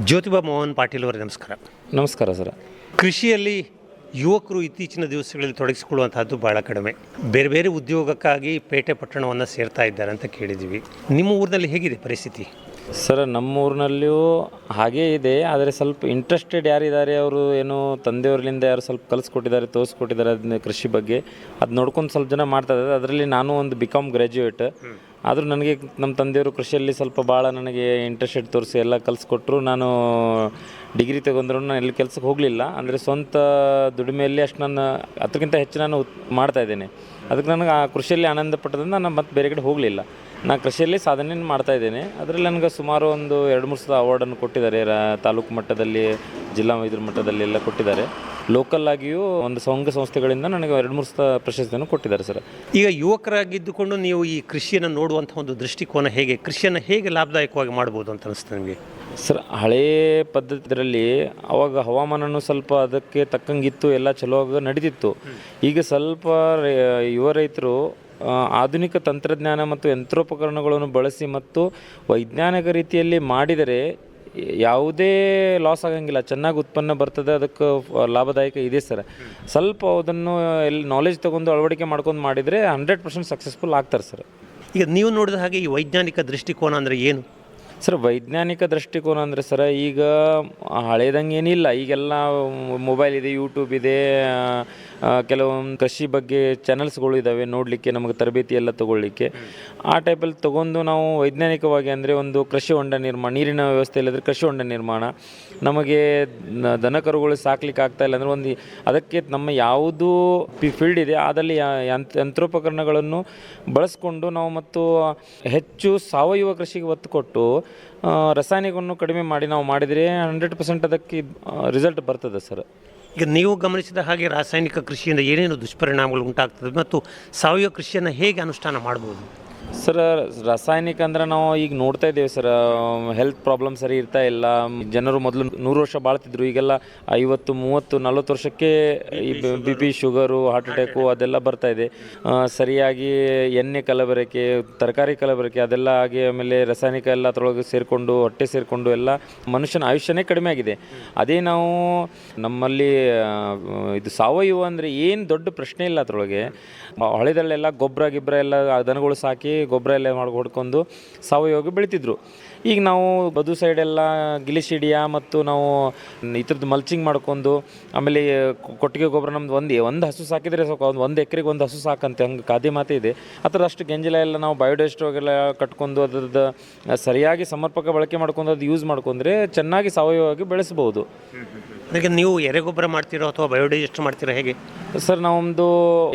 ಜ್ಯೋತಿಬಾ ಮೋಹನ್ ಪಾಟೀಲ್ ಅವರೇ ನಮಸ್ಕಾರ. ನಮಸ್ಕಾರ ಸರ್. ಕೃಷಿಯಲ್ಲಿ ಯುವಕರು ಇತ್ತೀಚಿನ ದಿವಸಗಳಲ್ಲಿ ತೊಡಗಿಸಿಕೊಳ್ಳುವಂಥದ್ದು ಭಾಳ ಕಡಿಮೆ. ಬೇರೆ ಬೇರೆ ಉದ್ಯೋಗಕ್ಕಾಗಿ ಪೇಟೆ ಪಟ್ಟಣವನ್ನು ಸೇರ್ತಾ ಇದ್ದಾರೆ ಅಂತ ಕೇಳಿದ್ದೀವಿ. ನಿಮ್ಮ ಊರಿನಲ್ಲಿ ಹೇಗಿದೆ ಪರಿಸ್ಥಿತಿ? ಸರ್, ನಮ್ಮ ಊರಿನಲ್ಲಿಯೂ ಹಾಗೇ ಇದೆ. ಆದರೆ ಸ್ವಲ್ಪ ಇಂಟ್ರೆಸ್ಟೆಡ್ ಯಾರಿದ್ದಾರೆ, ಅವರು ಏನು ತಂದೆಯವರಿಂದ ಯಾರು ಸ್ವಲ್ಪ ಕಲಿಸ್ಕೊಟ್ಟಿದ್ದಾರೆ, ತೋರಿಸ್ಕೊಟ್ಟಿದ್ದಾರೆ ಅದನ್ನ ಕೃಷಿ ಬಗ್ಗೆ, ಅದು ನೋಡ್ಕೊಂಡು ಸ್ವಲ್ಪ ಜನ ಮಾಡ್ತಾ ಇದ್ದಾರೆ. ಅದರಲ್ಲಿ ನಾನು ಒಂದು BCom ಗ್ರ್ಯಾಜುಯೇಟ್. ಆದರೂ ನನಗೆ ನಮ್ಮ ತಂದೆಯವರು ಕೃಷಿಯಲ್ಲಿ ಸ್ವಲ್ಪ ಭಾಳ ನನಗೆ ಇಂಟ್ರೆಸ್ಟೆಡ್ ತೋರಿಸಿ ಎಲ್ಲ ಕಲಿಸ್ಕೊಟ್ರು. ನಾನು ಡಿಗ್ರಿ ತಗೊಂಡ್ರು ನಾನು ಎಲ್ಲಿ ಕೆಲಸಕ್ಕೆ ಹೋಗಲಿಲ್ಲ. ಅಂದರೆ ಸ್ವಂತ ದುಡಿಮೆಯಲ್ಲಿ ಅಷ್ಟು ನಾನು ಅದಕ್ಕಿಂತ ಹೆಚ್ಚು ನಾನು ಮಾಡ್ತಾಯಿದ್ದೇನೆ. ಅದಕ್ಕೆ ನನಗೆ ಆ ಕೃಷಿಯಲ್ಲಿ ಆನಂದ ಪಟ್ಟದಿಂದ ನಾನು ಮತ್ತೆ ಬೇರೆ ಕಡೆ ಹೋಗಲಿಲ್ಲ. ನಾನು ಕೃಷಿಯಲ್ಲಿ ಸಾಧನೆ ಮಾಡ್ತಾಯಿದ್ದೇನೆ. ಅದರಲ್ಲಿ ನನಗೆ ಸುಮಾರು ಒಂದು 2-3 ಸಲ ಅವಾರ್ಡನ್ನು ಕೊಟ್ಟಿದ್ದಾರೆ. ತಾಲೂಕು ಮಟ್ಟದಲ್ಲಿ, ಜಿಲ್ಲಾ ಇದ್ರ ಮಟ್ಟದಲ್ಲಿ ಎಲ್ಲ ಕೊಟ್ಟಿದ್ದಾರೆ. ಲೋಕಲ್ ಆಗಿಯೂ ಒಂದು ಸಂಘ ಸಂಸ್ಥೆಗಳಿಂದ ನನಗೆ 2-3 ಸಲ ಪ್ರಶಸ್ತಿಯನ್ನು ಕೊಟ್ಟಿದ್ದಾರೆ ಸರ್. ಈಗ ಯುವಕರಾಗಿದ್ದುಕೊಂಡು ನೀವು ಈ ಕೃಷಿಯನ್ನು ನೋಡುವಂಥ ಒಂದು ದೃಷ್ಟಿಕೋನ ಹೇಗೆ, ಕೃಷಿಯನ್ನು ಹೇಗೆ ಲಾಭದಾಯಕವಾಗಿ ಮಾಡ್ಬೋದು ಅಂತ ಅನಿಸ್ತು ನಿಮಗೆ? ಸರ್, ಹಳೇ ಪದ್ಧತಿಯಲ್ಲಿ ಅವಾಗ ಹವಾಮಾನನೂ ಸ್ವಲ್ಪ ಅದಕ್ಕೆ ತಕ್ಕಂಗಿತ್ತು, ಎಲ್ಲ ಚಲೋ ನಡೀತಿತ್ತು. ಈಗ ಸ್ವಲ್ಪ ಯುವ ರೈತರು ಆಧುನಿಕ ತಂತ್ರಜ್ಞಾನ ಮತ್ತು ಯಂತ್ರೋಪಕರಣಗಳನ್ನು ಬಳಸಿ ಮತ್ತು ವೈಜ್ಞಾನಿಕ ರೀತಿಯಲ್ಲಿ ಮಾಡಿದರೆ ಯಾವುದೇ ಲಾಸ್ ಆಗಂಗಿಲ್ಲ, ಚೆನ್ನಾಗಿ ಉತ್ಪನ್ನ ಬರ್ತದೆ, ಅದಕ್ಕೆ ಲಾಭದಾಯಕ ಇದೆ ಸರ್. ಸ್ವಲ್ಪ ಅದನ್ನು ಎಲ್ಲಿ ನಾಲೆಜ್ ತೊಗೊಂಡು ಅಳವಡಿಕೆ ಮಾಡ್ಕೊಂಡು ಮಾಡಿದರೆ 100% ಸಕ್ಸಸ್ಫುಲ್ ಆಗ್ತಾರೆ ಸರ್. ಈಗ ನೀವು ನೋಡಿದ ಹಾಗೆ ಈ ವೈಜ್ಞಾನಿಕ ದೃಷ್ಟಿಕೋನ ಅಂದರೆ ಏನು ಸರ್? ವೈಜ್ಞಾನಿಕ ದೃಷ್ಟಿಕೋನ ಅಂದರೆ ಸರ್, ಈಗ ಹಳೇದಂಗೆ ಏನಿಲ್ಲ. ಈಗೆಲ್ಲ ಮೊಬೈಲ್ ಇದೆ, ಯೂಟ್ಯೂಬ್ ಇದೆ, ಕೆಲವೊಂದು ಕೃಷಿ ಬಗ್ಗೆ ಚಾನಲ್ಸ್ಗಳು ಇದ್ದಾವೆ ನೋಡಲಿಕ್ಕೆ, ನಮಗೆ ತರಬೇತಿ ಎಲ್ಲ ತೊಗೊಳ್ಳಿಕ್ಕೆ. ಆ ಟೈಪಲ್ಲಿ ತೊಗೊಂಡು ನಾವು ವೈಜ್ಞಾನಿಕವಾಗಿ ಅಂದರೆ ಒಂದು ಕೃಷಿ ಹೊಂಡ ನಿರ್ಮಾಣ, ನೀರಿನ ವ್ಯವಸ್ಥೆ ಇಲ್ಲದ್ರೆ ಕೃಷಿ ಹೊಂಡ ನಿರ್ಮಾಣ, ನಮಗೆ ದನ ಕರುಗಳು ಸಾಕ್ಲಿಕ್ಕೆ ಆಗ್ತಾಯಿಲ್ಲ ಅಂದರೆ ಒಂದು ಅದಕ್ಕೆ ನಮ್ಮ ಯಾವುದು ಫೀಲ್ಡ್ ಇದೆ ಅದಲ್ಲಿ ಯಂತ್ರೋಪಕರಣಗಳನ್ನು ಬಳಸ್ಕೊಂಡು ನಾವು ಮತ್ತು ಹೆಚ್ಚು ಸಾವಯವ ಕೃಷಿಗೆ ಒತ್ತು ಕೊಟ್ಟು ರಾಸಾಯನಿಕವನ್ನು ಕಡಿಮೆ ಮಾಡಿ ನಾವು ಮಾಡಿದರೆ 100% ಅದಕ್ಕೆ ರಿಸಲ್ಟ್ ಬರ್ತದೆ ಸರ್. ಈಗ ನೀವು ಗಮನಿಸಿದ ಹಾಗೆ ರಾಸಾಯನಿಕ ಕೃಷಿಯಿಂದ ಏನೇನು ದುಷ್ಪರಿಣಾಮಗಳು ಉಂಟಾಗ್ತದೆ ಮತ್ತು ಸಾವಯವ ಕೃಷಿಯನ್ನು ಹೇಗೆ ಅನುಷ್ಠಾನ ಮಾಡ್ಬೋದು? ಸರ್, ರಾಸಾಯನಿಕ ಅಂದ್ರೆ ನಾವು ಈಗ ನೋಡ್ತಾ ಇದ್ದೇವೆ ಸರ್, ಹೆಲ್ತ್ ಪ್ರಾಬ್ಲಮ್ ಸರಿ ಇರ್ತಾ ಇಲ್ಲ. ಜನರು ಮೊದಲು 100 ವರ್ಷ ಬಾಳ್ತಿದ್ರು, ಈಗೆಲ್ಲ 50, 30, 40 ವರ್ಷಕ್ಕೆ ಈ BP, ಶುಗರು, ಹಾರ್ಟ್ ಅಟ್ಯಾಕು ಅದೆಲ್ಲ ಬರ್ತಾ ಇದೆ. ಸರಿಯಾಗಿ ಎಣ್ಣೆ ಕಲಬೆರಕೆ, ತರಕಾರಿ ಕಲಬೆರಕೆ ಅದೆಲ್ಲ ಆಗಿ, ಆಮೇಲೆ ರಾಸಾಯನಿಕ ಎಲ್ಲ ಅದರೊಳಗೆ ಸೇರಿಕೊಂಡು ಹೊಟ್ಟೆ ಸೇರಿಕೊಂಡು ಎಲ್ಲ ಮನುಷ್ಯನ ಆಯುಷ್ಯನೇ ಕಡಿಮೆ ಆಗಿದೆ. ಅದೇ ನಾವು ನಮ್ಮಲ್ಲಿ ಇದು ಸಾವಯವ ಅಂದರೆ ಏನು ದೊಡ್ಡ ಪ್ರಶ್ನೆ ಇಲ್ಲ. ಅದರೊಳಗೆ ಹೊಳೆದಲ್ಲೆಲ್ಲ ಗೊಬ್ಬರ ಎಲ್ಲ ದನಗಳು ಸಾಕಿ ಗೊಬ್ಬರ ಎಲ್ಲ ಹೊಡ್ಕೊಂಡು ಸಾವಯವಾಗಿ ಬೆಳಿತಿದ್ರು. ಈಗ ನಾವು ಬದು ಸೈಡೆಲ್ಲ ಗಿಲಿಶಿಡಿಯಾ ಮತ್ತು ನಾವು ಈ ಥರದ್ದು ಮಲ್ಚಿಂಗ್ ಮಾಡ್ಕೊಂಡು, ಆಮೇಲೆ ಕೊಟ್ಟಿಗೆ ಗೊಬ್ಬರ ನಮ್ದು ಒಂದು ಹಸು ಸಾಕಿದರೆ ಸಾಕು, ಒಂದು ಎಕರೆಗೆ ಒಂದು ಹಸು ಸಾಕಂತೆ, ಹಂಗೆ ಗಾದೆ ಮಾತೇ ಇದೆ. ಆ ಥರ ಅಷ್ಟು ಗೆಂಜಲ ಎಲ್ಲ ನಾವು ಬಯೋಡೈಸ್ಟ್ರೋಗೆಲ್ಲ ಕಟ್ಕೊಂಡು ಅದ್ರದ್ದು ಸರಿಯಾಗಿ ಸಮರ್ಪಕ ಬಳಕೆ ಮಾಡ್ಕೊಂಡು ಅದು ಯೂಸ್ ಮಾಡ್ಕೊಂಡ್ರೆ ಚೆನ್ನಾಗಿ ಸಾವಯವವಾಗಿ ಬೆಳೆಸ್ಬೋದು. ಈಗ ನೀವು ಎರೆಗೊಬ್ಬರ ಮಾಡ್ತೀರೋ ಅಥವಾ ಬಯೋಡೈಜೆಸ್ಟರ್ ಮಾಡ್ತೀರಾ, ಹೇಗೆ ಸರ್? ನಾವೊಂದು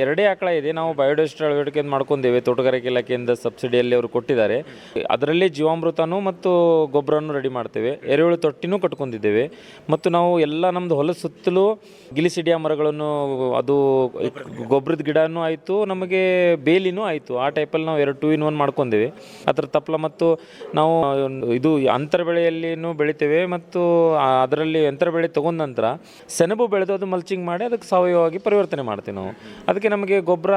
2 ಆಕಳ ಇದೆ, ನಾವು ಬಯೋಡೈಜೆಸ್ಟರ್ ಅಳವಡಿಕೆ ಮಾಡ್ಕೊಂಡೇವೆ. ತೋಟಗಾರಿಕೆ ಇಲಾಖೆಯಿಂದ ಸಬ್ಸಿಡಿಯಲ್ಲಿ ಅವರು ಕೊಟ್ಟಿದ್ದಾರೆ. ಅದರಲ್ಲಿ ಜೀವಾಮೃತನೂ ಮತ್ತು ಗೊಬ್ಬರನೂ ರೆಡಿ ಮಾಡ್ತೇವೆ. ಎರೆಹುಳು ತೊಟ್ಟಿನೂ ಕಟ್ಕೊಂಡಿದ್ದೇವೆ. ಮತ್ತು ನಾವು ಎಲ್ಲ ನಮ್ಮದು ಹೊಲದ ಸುತ್ತಲೂ ಗಿಲಿಸಿಡಿಯಾ ಮರಗಳನ್ನು, ಅದು ಗೊಬ್ಬರದ ಗಿಡನೂ ಆಯಿತು, ನಮಗೆ ಬೇಲಿನೂ ಆಯಿತು. ಆ ಟೈಪಲ್ಲಿ ನಾವು 2 in 1 ಮಾಡ್ಕೊಂಡೇವೆ. ಅದರ ತಪ್ಪಲ ಮತ್ತು ನಾವು ಇದು ಅಂತರ ಬೆಳೆಯಲ್ಲಿನೂ ಬೆಳಿತೇವೆ. ಮತ್ತು ಅದರಲ್ಲಿ ಅಂತರ ಬೆಳೆ ತಗೊಂಡ ನಂತರ ಸೆಣಬು ಬೆಳೆದು ಅದು ಮಲ್ಚಿಂಗ್ ಮಾಡಿ ಅದಕ್ಕೆ ಸಾವಯವವಾಗಿ ಪರಿವರ್ತನೆ ಮಾಡ್ತೀವಿ ನಾವು. ಅದಕ್ಕೆ ನಮಗೆ ಗೊಬ್ಬರ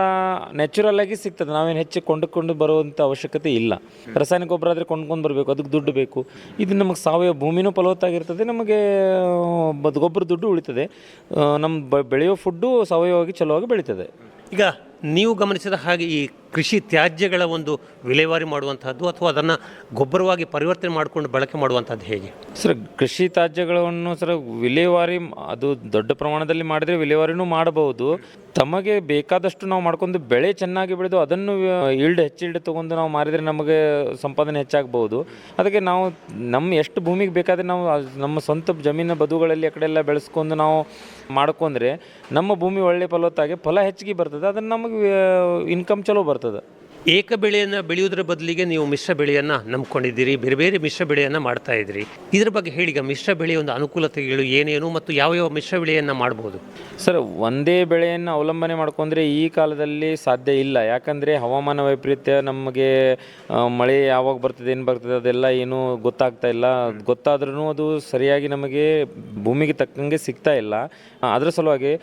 ನ್ಯಾಚುರಲ್ ಆಗಿ ಸಿಗ್ತದೆ. ನಾವೇನು ಹೆಚ್ಚು ಕೊಂಡುಕೊಂಡು ಬರುವಂಥ ಅವಶ್ಯಕತೆ ಇಲ್ಲ. ರಾಸಾಯನಿಕ ಗೊಬ್ಬರ ಆದರೆ ಕೊಂಡ್ಕೊಂಡು ಬರಬೇಕು, ಅದಕ್ಕೆ ದುಡ್ಡು ಬೇಕು. ಇದು ನಮಗೆ ಸಾವಯವ ಭೂಮಿನೂ ಫಲವತ್ತಾಗಿರ್ತದೆ, ನಮಗೆ ಗೊಬ್ಬರ ದುಡ್ಡು ಉಳಿತದೆ, ನಮ್ಮ ಬೆಳೆಯೋ ಫುಡ್ಡು ಸಾವಯವವಾಗಿ ಚಲೋವಾಗಿ ಬೆಳೀತದೆ. ಈಗ ನೀವು ಗಮನಿಸಿದ ಹಾಗೆ ಈ ಕೃಷಿ ತ್ಯಾಜ್ಯಗಳ ಒಂದು ವಿಲೇವಾರಿ ಮಾಡುವಂಥದ್ದು ಅಥವಾ ಅದನ್ನು ಗೊಬ್ಬರವಾಗಿ ಪರಿವರ್ತನೆ ಮಾಡಿಕೊಂಡು ಬಳಕೆ ಮಾಡುವಂಥದ್ದು ಹೇಗೆ ಸರ್? ಕೃಷಿ ತ್ಯಾಜ್ಯಗಳನ್ನು ಸರ್ ವಿಲೇವಾರಿ ಅದು ದೊಡ್ಡ ಪ್ರಮಾಣದಲ್ಲಿ ಮಾಡಿದರೆ ವಿಲೇವಾರಿನೂ ಮಾಡಬಹುದು. ತಮಗೆ ಬೇಕಾದಷ್ಟು ನಾವು ಮಾಡ್ಕೊಂಡು ಬೆಳೆ ಚೆನ್ನಾಗಿ ಬೆಳೆದು ಅದನ್ನು ಹೆಚ್ಚು ತೊಗೊಂಡು ನಾವು ಮಾರಿದರೆ ನಮಗೆ ಸಂಪಾದನೆ ಹೆಚ್ಚಾಗಬಹುದು. ಅದಕ್ಕೆ ನಾವು ಎಷ್ಟು ಭೂಮಿಗೆ ಬೇಕಾದರೆ ನಾವು ನಮ್ಮ ಸ್ವಂತ ಜಮೀನು ಬದುಗಳಲ್ಲಿ ಆ ಕಡೆ ಎಲ್ಲ ಬೆಳೆಸ್ಕೊಂಡು ನಾವು ಮಾಡ್ಕೊಂಡ್ರೆ ನಮ್ಮ ಭೂಮಿ ಒಳ್ಳೆ ಫಲವತ್ತಾಗಿ ಫಲ ಹೆಚ್ಚಿಗೆ ಬರ್ತದೆ. ಅದನ್ನು ನಮಗೆ ಇನ್ಕಮ್ ಚಲೋ ಬರ್ತದೆ. ಏಕ ಬೆಳೆಯನ್ನು ಬೆಳೆಯುವುದರ ಬದಲಿಗೆ ನೀವು ಮಿಶ್ರ ಬೆಳೆಯನ್ನು ನಂಬ್ಕೊಂಡಿದ್ದೀರಿ, ಬೇರೆ ಬೇರೆ ಮಿಶ್ರ ಬೆಳೆಯನ್ನು ಮಾಡ್ತಾ ಇದ್ದೀರಿ. ಇದರ ಬಗ್ಗೆ ಹೇಳಿ, ಈಗ ಮಿಶ್ರ ಬೆಳೆಯ ಒಂದು ಅನುಕೂಲತೆಗಳು ಏನೇನು ಮತ್ತು ಯಾವ ಮಿಶ್ರ ಬೆಳೆಯನ್ನು ಮಾಡ್ಬೋದು? ಸರ್, ಒಂದೇ ಬೆಳೆಯನ್ನು ಅವಲಂಬನೆ ಮಾಡ್ಕೊಂಡ್ರೆ ಈ ಕಾಲದಲ್ಲಿ ಸಾಧ್ಯ ಇಲ್ಲ. ಯಾಕಂದರೆ ಹವಾಮಾನ ವೈಪರೀತ್ಯ, ನಮಗೆ ಮಳೆ ಯಾವಾಗ ಬರ್ತದೆ ಏನು ಬರ್ತದೆ ಅದೆಲ್ಲ ಏನೂ ಗೊತ್ತಾಗ್ತಾ ಇಲ್ಲ. ಗೊತ್ತಾದ್ರೂ ಅದು ಸರಿಯಾಗಿ ನಮಗೆ ಭೂಮಿಗೆ ತಕ್ಕಂಗೆ ಸಿಗ್ತಾ ಇಲ್ಲ. ಅದರ ಸಲುವಾಗಿ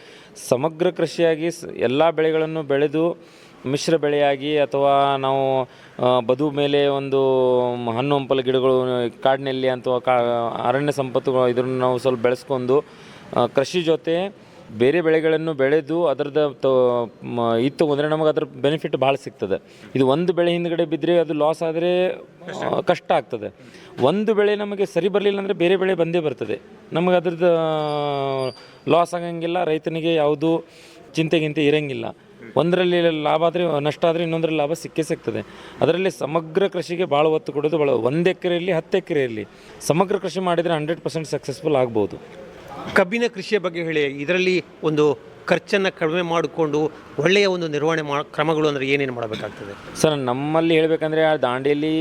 ಸಮಗ್ರ ಕೃಷಿಯಾಗಿ ಎಲ್ಲ ಬೆಳೆಗಳನ್ನು ಬೆಳೆದು ಮಿಶ್ರ ಬೆಳೆಯಾಗಿ ಅಥವಾ ನಾವು ಬದು ಮೇಲೆ ಒಂದು ಹಣ್ಣು ಹಂಪಲ ಗಿಡಗಳು ಕಾಡಿನಲ್ಲಿ ಅಥವಾ ಅರಣ್ಯ ಸಂಪತ್ತುಗಳು ಇದನ್ನು ನಾವು ಸ್ವಲ್ಪ ಬೆಳೆಸ್ಕೊಂಡು ಕೃಷಿ ಜೊತೆ ಬೇರೆ ಬೆಳೆಗಳನ್ನು ಬೆಳೆದು ಅದರದ್ದು ಇತ್ತು ಅಂದರೆ ನಮಗೆ ಅದರ ಬೆನಿಫಿಟ್ ಭಾಳ ಸಿಗ್ತದೆ. ಇದು ಒಂದು ಬೆಳೆ ಹಿಂದ್ಗಡೆ ಬಿದ್ದರೆ ಅದು ಲಾಸ್ ಆದರೆ ಕಷ್ಟ ಆಗ್ತದೆ. ಒಂದು ಬೆಳೆ ನಮಗೆ ಸರಿ ಬರಲಿಲ್ಲ ಅಂದರೆ ಬೇರೆ ಬೆಳೆ ಬಂದೇ ಬರ್ತದೆ. ನಮಗೆ ಅದ್ರದ್ದು ಲಾಸ್ ಆಗಂಗಿಲ್ಲ, ರೈತನಿಗೆ ಯಾವುದು ಚಿಂತೆಗಿಂತೆ ಇರೋಂಗಿಲ್ಲ. ಒಂದರಲ್ಲಿ ಲಾಭ ಆದರೆ ನಷ್ಟ ಆದರೆ ಇನ್ನೊಂದರಲ್ಲಿ ಲಾಭ ಸಿಕ್ಕೇ ಸಿಗ್ತದೆ. ಅದರಲ್ಲಿ ಸಮಗ್ರ ಕೃಷಿಗೆ ಭಾಳ ಒತ್ತು ಕೊಡೋದು ಭಾಳ. 1 ಎಕರೆಯಲ್ಲಿ 10 ಎಕರೆಯಲ್ಲಿ ಸಮಗ್ರ ಕೃಷಿ ಮಾಡಿದರೆ 100% ಸಕ್ಸಸ್ಫುಲ್ ಆಗ್ಬೋದು. ಕಬ್ಬಿನ ಕೃಷಿಯ ಬಗ್ಗೆ ಹೇಳಿ, ಇದರಲ್ಲಿ ಒಂದು ಖರ್ಚನ್ನು ಕಡಿಮೆ ಮಾಡಿಕೊಂಡು ಒಳ್ಳೆಯ ಒಂದು ನಿರ್ವಹಣೆ ಕ್ರಮಗಳು ಅಂದರೆ ಏನೇನು ಮಾಡಬೇಕಾಗ್ತದೆ? ಸರ್, ನಮ್ಮಲ್ಲಿ ಹೇಳಬೇಕಂದ್ರೆ ದಾಂಡೇಲಿ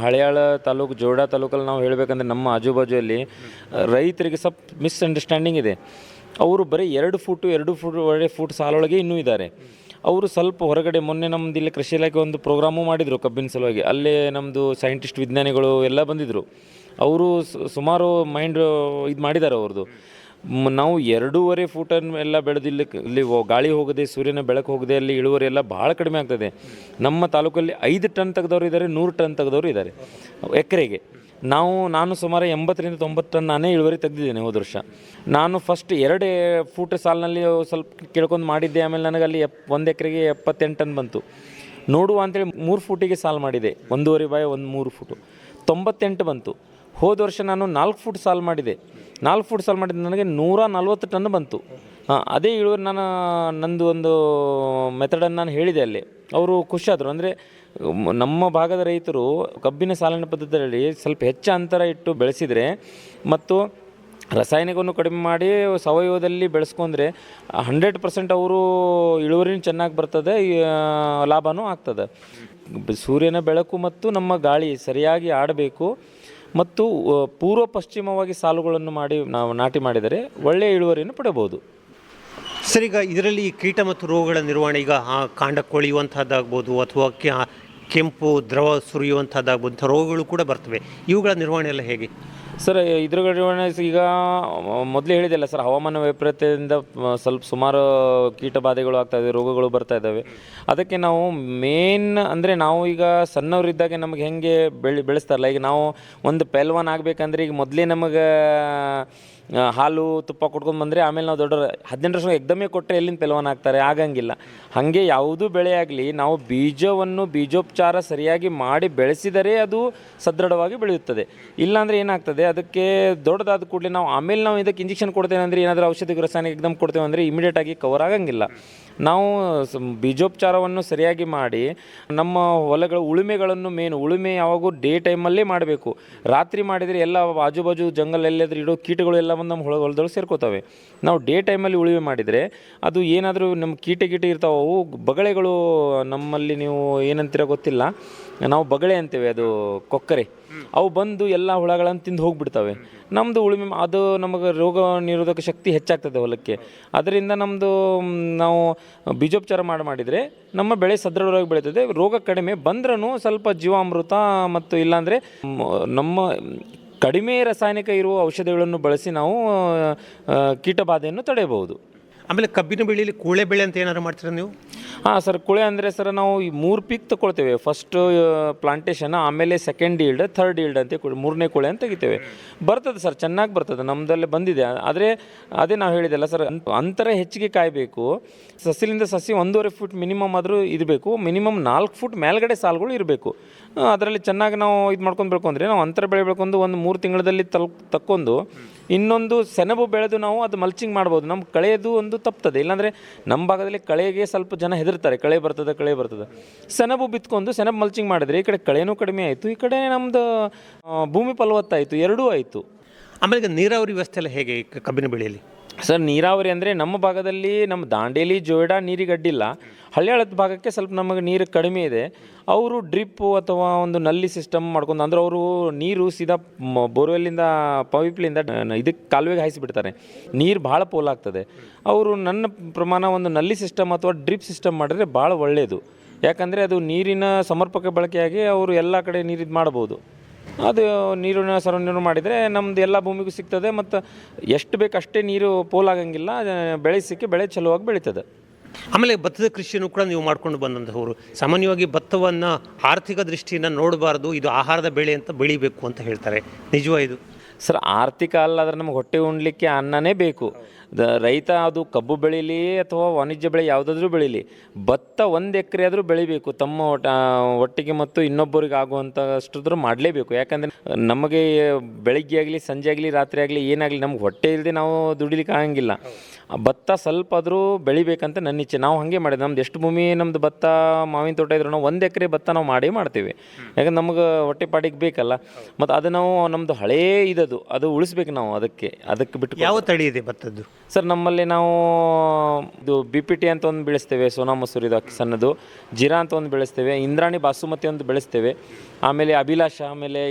ಹಳೆಯಾಳ ತಾಲೂಕು ಜೋಡ ತಾಲೂಕಲ್ಲಿ ನಾವು ಹೇಳಬೇಕಂದ್ರೆ ನಮ್ಮ ಆಜುಬಾಜುಯಲ್ಲಿ ರೈತರಿಗೆ ಸ್ವಲ್ಪ ಮಿಸ್ಅಂಡರ್ಸ್ಟ್ಯಾಂಡಿಂಗ್ ಇದೆ. ಅವರು ಬರೀ 2 ಫೂಟ್ ಸಾಲೊಳಗೆ ಇನ್ನೂ ಇದ್ದಾರೆ. ಅವರು ಸ್ವಲ್ಪ ಹೊರಗಡೆ ಮೊನ್ನೆ ನಮ್ಮದು ಇಲ್ಲಿ ಕೃಷಿ ಇಲಾಖೆ ಒಂದು ಪ್ರೋಗ್ರಾಮು ಮಾಡಿದರು ಕಬ್ಬಿನ ಸಲುವಾಗಿ. ಅಲ್ಲೇ ನಮ್ಮದು ಸೈಂಟಿಸ್ಟ್ ವಿಜ್ಞಾನಿಗಳು ಎಲ್ಲ ಬಂದಿದ್ದರು. ಅವರು ಸುಮಾರು ಮೈಂಡ್ ಇದು ಮಾಡಿದ್ದಾರೆ ಅವ್ರದ್ದು. ನಾವು 2.5 ಫೂಟನ್ನು ಎಲ್ಲ ಬೆಳೆದು ಇಲ್ಲಿ ಗಾಳಿ ಹೋಗದೆ ಸೂರ್ಯನ ಬೆಳಕು ಹೋಗದೆ ಅಲ್ಲಿ ಇಳುವರಿ ಎಲ್ಲ ಭಾಳ ಕಡಿಮೆ ಆಗ್ತದೆ. ನಮ್ಮ ತಾಲೂಕಲ್ಲಿ 5 ಟನ್ ತೆಗೆದವರು ಇದ್ದಾರೆ, 100 ಟನ್ ತೆಗೆದವರು ಇದ್ದಾರೆ ಎಕರೆಗೆ. ನಾನು ಸುಮಾರು 80ರಿಂದ 90 ಟನ್ ನಾನೇ ಇಳುವರಿ ತೆಗೆದಿದ್ದೇನೆ ಹೋದ ವರ್ಷ. ನಾನು ಫಸ್ಟ್ 2 ಫೂಟ್ ಸಾಲಿನಲ್ಲಿ ಸ್ವಲ್ಪ ಕೇಳ್ಕೊಂಡು ಮಾಡಿದ್ದೆ. ಆಮೇಲೆ ನನಗಲ್ಲಿ 1 ಎಕರೆಗೆ 78 ಟನ್ ಬಂತು. ನೋಡುವ ಅಂತೇಳಿ 3 ಫೂಟಿಗೆ ಸಾಲು ಮಾಡಿದೆ, 1.5 ಬೈ 3 ಫೂಟು 98 ಬಂತು. ಹೋದ ವರ್ಷ ನಾನು 4 ಫೂಟ್ ಸಾಲು ಮಾಡಿದೆ. 4 ಫೂಟ್ ಸಾಲು ಮಾಡಿದ್ದು ನನಗೆ 140 ಟನ್ ಬಂತು. ಅದೇ ಇಳುವರಿ ನಂದು ಒಂದು ಮೆಥಡನ್ನು ನಾನು ಹೇಳಿದೆ ಅಲ್ಲಿ. ಅವರು ಖುಷಿಯಾದರು. ಅಂದರೆ ನಮ್ಮ ಭಾಗದ ರೈತರು ಕಬ್ಬಿನ ಸಾಲಿನ ಪದ್ಧತಿಯಲ್ಲಿ ಸ್ವಲ್ಪ ಹೆಚ್ಚು ಅಂತರ ಇಟ್ಟು ಬೆಳೆಸಿದರೆ ಮತ್ತು ರಾಸಾಯನಿಕವನ್ನು ಕಡಿಮೆ ಮಾಡಿ ಸಾವಯವದಲ್ಲಿ ಬೆಳೆಸ್ಕೊಂಡ್ರೆ 100% ಅವರು ಇಳುವರಿನೂ ಚೆನ್ನಾಗಿ ಬರ್ತದೆ, ಲಾಭವೂ ಆಗ್ತದೆ. ಸೂರ್ಯನ ಬೆಳಕು ಮತ್ತು ನಮ್ಮ ಗಾಳಿ ಸರಿಯಾಗಿ ಆಡಬೇಕು ಮತ್ತು ಪೂರ್ವ ಪಶ್ಚಿಮವಾಗಿ ಸಾಲುಗಳನ್ನು ಮಾಡಿ ನಾವು ನಾಟಿ ಮಾಡಿದರೆ ಒಳ್ಳೆಯ ಇಳುವರಿಯನ್ನು ಪಡೆಯಬಹುದು. ಸರ್, ಈಗ ಇದರಲ್ಲಿ ಕೀಟ ಮತ್ತು ರೋಗಗಳ ನಿರ್ವಹಣೆ, ಈಗ ಕಾಂಡ ಕೊಳೆಯುವಂಥದ್ದಾಗ್ಬೋದು ಅಥವಾ ಕೆಂಪು ದ್ರವ ಸುರಿಯುವಂಥದ್ದಾಗ್ಬೋದು, ಇಂಥ ರೋಗಗಳು ಕೂಡ ಬರ್ತವೆ. ಇವುಗಳ ನಿರ್ವಹಣೆ ಎಲ್ಲ ಹೇಗೆ ಸರ್? ಇದ್ರ ನಿರ್ವಹಣೆ ಈಗ ಮೊದಲೇ ಹೇಳಿದೆಲ್ಲ ಸರ್, ಹವಾಮಾನ ವೈಪರೀತ್ಯದಿಂದ ಸ್ವಲ್ಪ ಸುಮಾರು ಕೀಟ ಬಾಧೆಗಳು ಆಗ್ತಾಯಿದೆ, ರೋಗಗಳು ಬರ್ತಾ ಇದ್ದಾವೆ. ಅದಕ್ಕೆ ನಾವು ಮೇನ್ ಅಂದರೆ ನಾವು ಈಗ ಸಣ್ಣವರಿದ್ದಾಗ ನಮಗೆ ಹೆಂಗೆ ಬೆಳೆಸ್ತಾರಲ್ಲ, ಈಗ ನಾವು ಒಂದು ಪೆಲ್ವಾನ್ ಆಗಬೇಕಂದ್ರೆ ಈಗ ಮೊದಲೇ ನಮಗೆ ಹಾಲು ತುಪ್ಪ ಕೊಟ್ಕೊಂಡು ಬಂದರೆ ಆಮೇಲೆ ನಾವು ದೊಡ್ಡವರು 18 ವರ್ಷ ಎಕ್ದಮೇ ಕೊಟ್ಟರೆ ಎಲ್ಲಿಂದ ಪೆಲ್ವಾನ್ ಆಗ್ತಾರೆ? ಆಗಂಗಿಲ್ಲ. ಹಾಗೆ ಯಾವುದೂ ಬೆಳೆ ಆಗಲಿ ನಾವು ಬೀಜೋಪಚಾರ ಸರಿಯಾಗಿ ಮಾಡಿ ಬೆಳೆಸಿದರೆ ಅದು ಸದೃಢವಾಗಿ ಬೆಳೆಯುತ್ತದೆ. ಇಲ್ಲಾಂದರೆ ಏನಾಗ್ತದೆ, ಅದಕ್ಕೆ ದೊಡ್ಡದಾದ ಕೂಡಲೇ ನಾವು ಇದಕ್ಕೆ ಇಂಜೆಕ್ಷನ್ ಕೊಡ್ತೇವೆ ಅಂದರೆ, ಏನಾದರೂ ಔಷಧಿ ರಾಸಾಯನಿಕ ಎಕ್ದಮ್ ಕೊಡ್ತೇವೆ ಅಂದರೆ ಇಮಿಡಿಯೇಟಾಗಿ ಕವರ್ ಆಗಂಗಿಲ್ಲ. ನಾವು ಬೀಜೋಪಚಾರವನ್ನು ಸರಿಯಾಗಿ ಮಾಡಿ ನಮ್ಮ ಹೊಲಗಳ ಉಳುಮೆ ಯಾವಾಗೂ ಡೇ ಟೈಮಲ್ಲೇ ಮಾಡಬೇಕು. ರಾತ್ರಿ ಮಾಡಿದರೆ ಎಲ್ಲ ಆಜುಬಾಜು ಜಂಗಲ್ ಎಲ್ಲಾದರೂ ಇಡೋ ಕೀಟಗಳು ಎಲ್ಲ ಬಂದು ನಮ್ಮ ಹೊಲದೊಳಗೆ ಸೇರ್ಕೋತವೆ. ನಾವು ಡೇ ಟೈಮಲ್ಲಿ ಉಳುಮೆ ಮಾಡಿದರೆ ಅದು ಏನಾದರೂ ನಮ್ಮ ಕೀಟ ಇರ್ತಾವೆ, ಅವು ಬಗಳೆಗಳು, ನಮ್ಮಲ್ಲಿ ನೀವು ಏನಂತೀರ ಗೊತ್ತಿಲ್ಲ, ನಾವು ಬಗಳೆ ಅಂತೇವೆ, ಅದು ಕೊಕ್ಕರೆ, ಅವು ಬಂದು ಎಲ್ಲ ಹುಳಗಳನ್ನು ತಿಂದು ಹೋಗಿಬಿಡ್ತವೆ. ನಮ್ಮದು ಉಳುಮೆ ಅದು ನಮಗೆ ರೋಗ ನಿರೋಧಕ ಶಕ್ತಿ ಹೆಚ್ಚಾಗ್ತದೆ ಹೊಲಕ್ಕೆ. ಅದರಿಂದ ನಾವು ಬೀಜೋಪಚಾರ ಮಾಡಿದರೆ ನಮ್ಮ ಬೆಳೆ ಸದೃಢವಾಗಿ ಬೆಳೀತದೆ. ರೋಗ ಕಡಿಮೆ ಬಂದ್ರೂ ಸ್ವಲ್ಪ ಜೀವಾಮೃತ ಮತ್ತು ಇಲ್ಲಾಂದರೆ ನಮ್ಮ ಕಡಿಮೆ ರಾಸಾಯನಿಕ ಇರುವ ಔಷಧಿಗಳನ್ನು ಬಳಸಿ ನಾವು ಕೀಟಬಾಧೆಯನ್ನು ತಡೆಯಬಹುದು. ಆಮೇಲೆ ಕಬ್ಬಿನ ಬೆಳೆಯಲ್ಲಿ ಕೂಳೆ ಬೆಳೆ ಅಂತ ಏನಾದ್ರು ಮಾಡ್ತೀರಾ ನೀವು? ಹಾಂ ಸರ್, ಕೂಳೆ ಅಂದರೆ ಸರ್ ನಾವು ಈ 3 ಪೀಕ್ ತಗೊಳ್ತೇವೆ. ಫಸ್ಟ್ ಪ್ಲಾಂಟೇಶನ್, ಆಮೇಲೆ ಸೆಕೆಂಡ್ ಈಲ್ಡ್, ಥರ್ಡ್ ಈಲ್ಡ್ ಅಂತ 3ನೇ ಕೂಳೆ ಅಂತ ತೆಗಿತೇವೆ. ಬರ್ತದೆ ಸರ್, ಚೆನ್ನಾಗಿ ಬರ್ತದೆ, ನಮ್ಮದಲ್ಲೇ ಬಂದಿದೆ. ಆದರೆ ಅದೇ ನಾವು ಹೇಳಿದೆಲ್ಲ ಸರ್, ಅಂತರ ಹೆಚ್ಚಿಗೆ ಕಾಯಬೇಕು. ಸಸಿಲಿಂದ ಸಸಿ 1.5 ಫೂಟ್ ಮಿನಿಮಮ್ ಆದರೂ ಇರಬೇಕು. ಮಿನಿಮಮ್ 4 ಫೂಟ್ ಮೇಲ್ಗಡೆ ಸಾಲುಗಳು ಇರಬೇಕು. ಅದರಲ್ಲಿ ಚೆನ್ನಾಗಿ ನಾವು ಇದು ಮಾಡ್ಕೊಂಡು ಬೆಳ್ಕೊಂಡ್ರೆ, ನಾವು ಅಂತರ ಬೆಳೆ ಬೆಳ್ಕೊಂಡು ಒಂದು 3 ತಿಂಗಳಲ್ಲಿ ತಕ್ಕೊಂಡು ಇನ್ನೊಂದು ಸೆಣಬು ಬೆಳೆದು ನಾವು ಅದು ಮಲ್ಚಿಂಗ್ ಮಾಡ್ಬೋದು. ನಮ್ಮ ಕಳೆಯದು ಒಂದು ತಪ್ತದೆ. ಇಲ್ಲಾಂದರೆ ನಮ್ಮ ಭಾಗದಲ್ಲಿ ಕಳೆಗೆ ಸ್ವಲ್ಪ ಜನ ಹೆದರ್ತಾರೆ, ಕಳೆ ಬರ್ತದೆ. ಸೆಣಬು ಬಿತ್ಕೊಂಡು ಸೆಣಬು ಮಲ್ಚಿಂಗ್ ಮಾಡಿದರೆ ಈ ಕಡೆ ಕಳೆನೂ ಕಡಿಮೆ ಆಯಿತು, ಈ ಕಡೆ ನಮ್ಮದು ಭೂಮಿ ಫಲವತ್ತಾಯಿತು, ಎರಡೂ ಆಯಿತು. ಆಮೇಲೆ ಈಗ ನೀರಾವರಿ ವ್ಯವಸ್ಥೆ ಎಲ್ಲ ಹೇಗೆ ಕಬ್ಬಿನ ಬೆಳೆಯಲ್ಲಿ? ಸರ್, ನೀರಾವರಿ ಅಂದರೆ ನಮ್ಮ ಭಾಗದಲ್ಲಿ ನಮ್ಮ ದಾಂಡೇಲಿ ಜೋಯಿಡಾ ನೀರಿಗೆ ಅಡ್ಡಿಲ್ಲ. ಹಳ್ಳಿಯಾಳದ ಭಾಗಕ್ಕೆ ಸ್ವಲ್ಪ ನಮಗೆ ನೀರು ಕಡಿಮೆ ಇದೆ. ಅವರು ಡ್ರಿಪ್ಪು ಅಥವಾ ಒಂದು ನಲ್ಲಿ ಸಿಸ್ಟಮ್ ಮಾಡ್ಕೊಂಡು, ಅಂದ್ರೆ ಅವರು ನೀರು ಸೀದಾ ಬೋರ್ವೆಲ್ಲಿಂದ ಪೈಪ್ಲಿಂದ ಇದಕ್ಕೆ ಕಾಲುವೆಗೆ ಹಾಯಿಸಿಬಿಡ್ತಾರೆ. ನೀರು ಭಾಳ ಪೋಲಾಗ್ತದೆ. ಅವರು ನನ್ನ ಪ್ರಮಾಣ ಒಂದು ನಲ್ಲಿ ಸಿಸ್ಟಮ್ ಅಥವಾ ಡ್ರಿಪ್ ಸಿಸ್ಟಮ್ ಮಾಡಿದ್ರೆ ಭಾಳ ಒಳ್ಳೆಯದು. ಯಾಕಂದರೆ ಅದು ನೀರಿನ ಸಮರ್ಪಕ ಬಳಕೆಯಾಗಿ ಅವರು ಎಲ್ಲ ಕಡೆ ನೀರಿದು ಮಾಡ್ಬೋದು. ಅದು ನೀರಿನ ಸರಬರಾಜು ಮಾಡಿದರೆ ನಮ್ಮದು ಎಲ್ಲ ಭೂಮಿಗೂ ಸಿಗ್ತದೆ ಮತ್ತು ಎಷ್ಟು ಬೇಕು ಅಷ್ಟೇ ನೀರು ಪೋಲಾಗಂಗಿಲ್ಲ. ಬೆಳೆ ಚಲುವಾಗಿ ಬೆಳೀತದೆ. ಆಮೇಲೆ ಭತ್ತದ ಕೃಷಿಯನ್ನು ಕೂಡ ನೀವು ಮಾಡ್ಕೊಂಡು ಬಂದಂಥವ್ರು. ಸಾಮಾನ್ಯವಾಗಿ ಭತ್ತವನ್ನು ಆರ್ಥಿಕ ದೃಷ್ಟಿಯಿಂದ ನೋಡಬಾರ್ದು, ಇದು ಆಹಾರದ ಬೆಳೆ ಅಂತ ಬೆಳಿಬೇಕು ಅಂತ ಹೇಳ್ತಾರೆ. ನಿಜವಾ ಇದು? ಸರ್, ಆರ್ಥಿಕ ಅಲ್ಲ, ಆದರೆ ನಮ್ಗೆ ಹೊಟ್ಟೆ ಉಣ್ಲಿಕ್ಕೆ ಅನ್ನನೇ ಬೇಕು. ರೈತ ಅದು ಕಬ್ಬು ಬೆಳೀಲಿ ಅಥವಾ ವಾಣಿಜ್ಯ ಬೆಳೆ ಯಾವುದಾದ್ರೂ ಬೆಳೀಲಿ, ಭತ್ತ 1 ಎಕರೆ ಆದರೂ ಬೆಳಿಬೇಕು ತಮ್ಮ ಒಟ್ಟಿಗೆ ಮತ್ತು ಇನ್ನೊಬ್ಬರಿಗೆ ಆಗುವಂಥಷ್ಟಾದ್ರೂ ಮಾಡಲೇಬೇಕು. ಯಾಕಂದರೆ ನಮಗೆ ಬೆಳಗ್ಗೆ ಆಗಲಿ ಸಂಜೆ ಆಗಲಿ ರಾತ್ರಿ ಆಗಲಿ ಏನಾಗಲಿ ನಮ್ಗೆ ಹೊಟ್ಟೆ ಇಲ್ಲದೆ ನಾವು ದುಡಿಲಿಕ್ಕೆ ಆಗಂಗಿಲ್ಲ. ಭತ್ತ ಸ್ವಲ್ಪ ಆದರೂ ಬೆಳಿಬೇಕಂತ ನನ್ನ ಇಚ್ಛೆ. ನಾವು ಹಾಗೆ ಮಾಡಿದೆ. ನಮ್ದು ಎಷ್ಟು ಭೂಮಿ ನಮ್ಮದು ಭತ್ತ ಮಾವಿನ ತೋಟ ಇದ್ರು ನಾವು 1 ಎಕರೆ ಭತ್ತ ನಾವು ಮಾಡೇ ಮಾಡ್ತೀವಿ. ಯಾಕಂದ್ರೆ ನಮ್ಗೆ ಹೊಟ್ಟೆ ಪಾಡಿಗೆ ಬೇಕಲ್ಲ. ಮತ್ತು ಅದು ನಾವು ನಮ್ಮದು ಹಳೇ ಇದದು ಅದು ಉಳಿಸ್ಬೇಕು ನಾವು. ಅದಕ್ಕೆ ಬಿಟ್ಟು ಯಾವ ತಳಿ ಇದೆ ಭತ್ತದ್ದು? ಸರ್, ನಮ್ಮಲ್ಲಿ ನಾವು ಇದು BPT ಅಂತ ಒಂದು ಬೆಳೆಸ್ತೇವೆ, ಸೋನಾ ಮಸೂರಿದು ಅಕ್ಕಿ ಸಣ್ಣದು, ಜೀರಾ ಅಂತ ಒಂದು ಬೆಳೆಸ್ತೇವೆ, ಇಂದ್ರಾಣಿ ಬಾಸುಮತಿ ಒಂದು ಬೆಳೆಸ್ತೇವೆ, ಆಮೇಲೆ ಅಭಿಲಾಷ, ಆಮೇಲೆ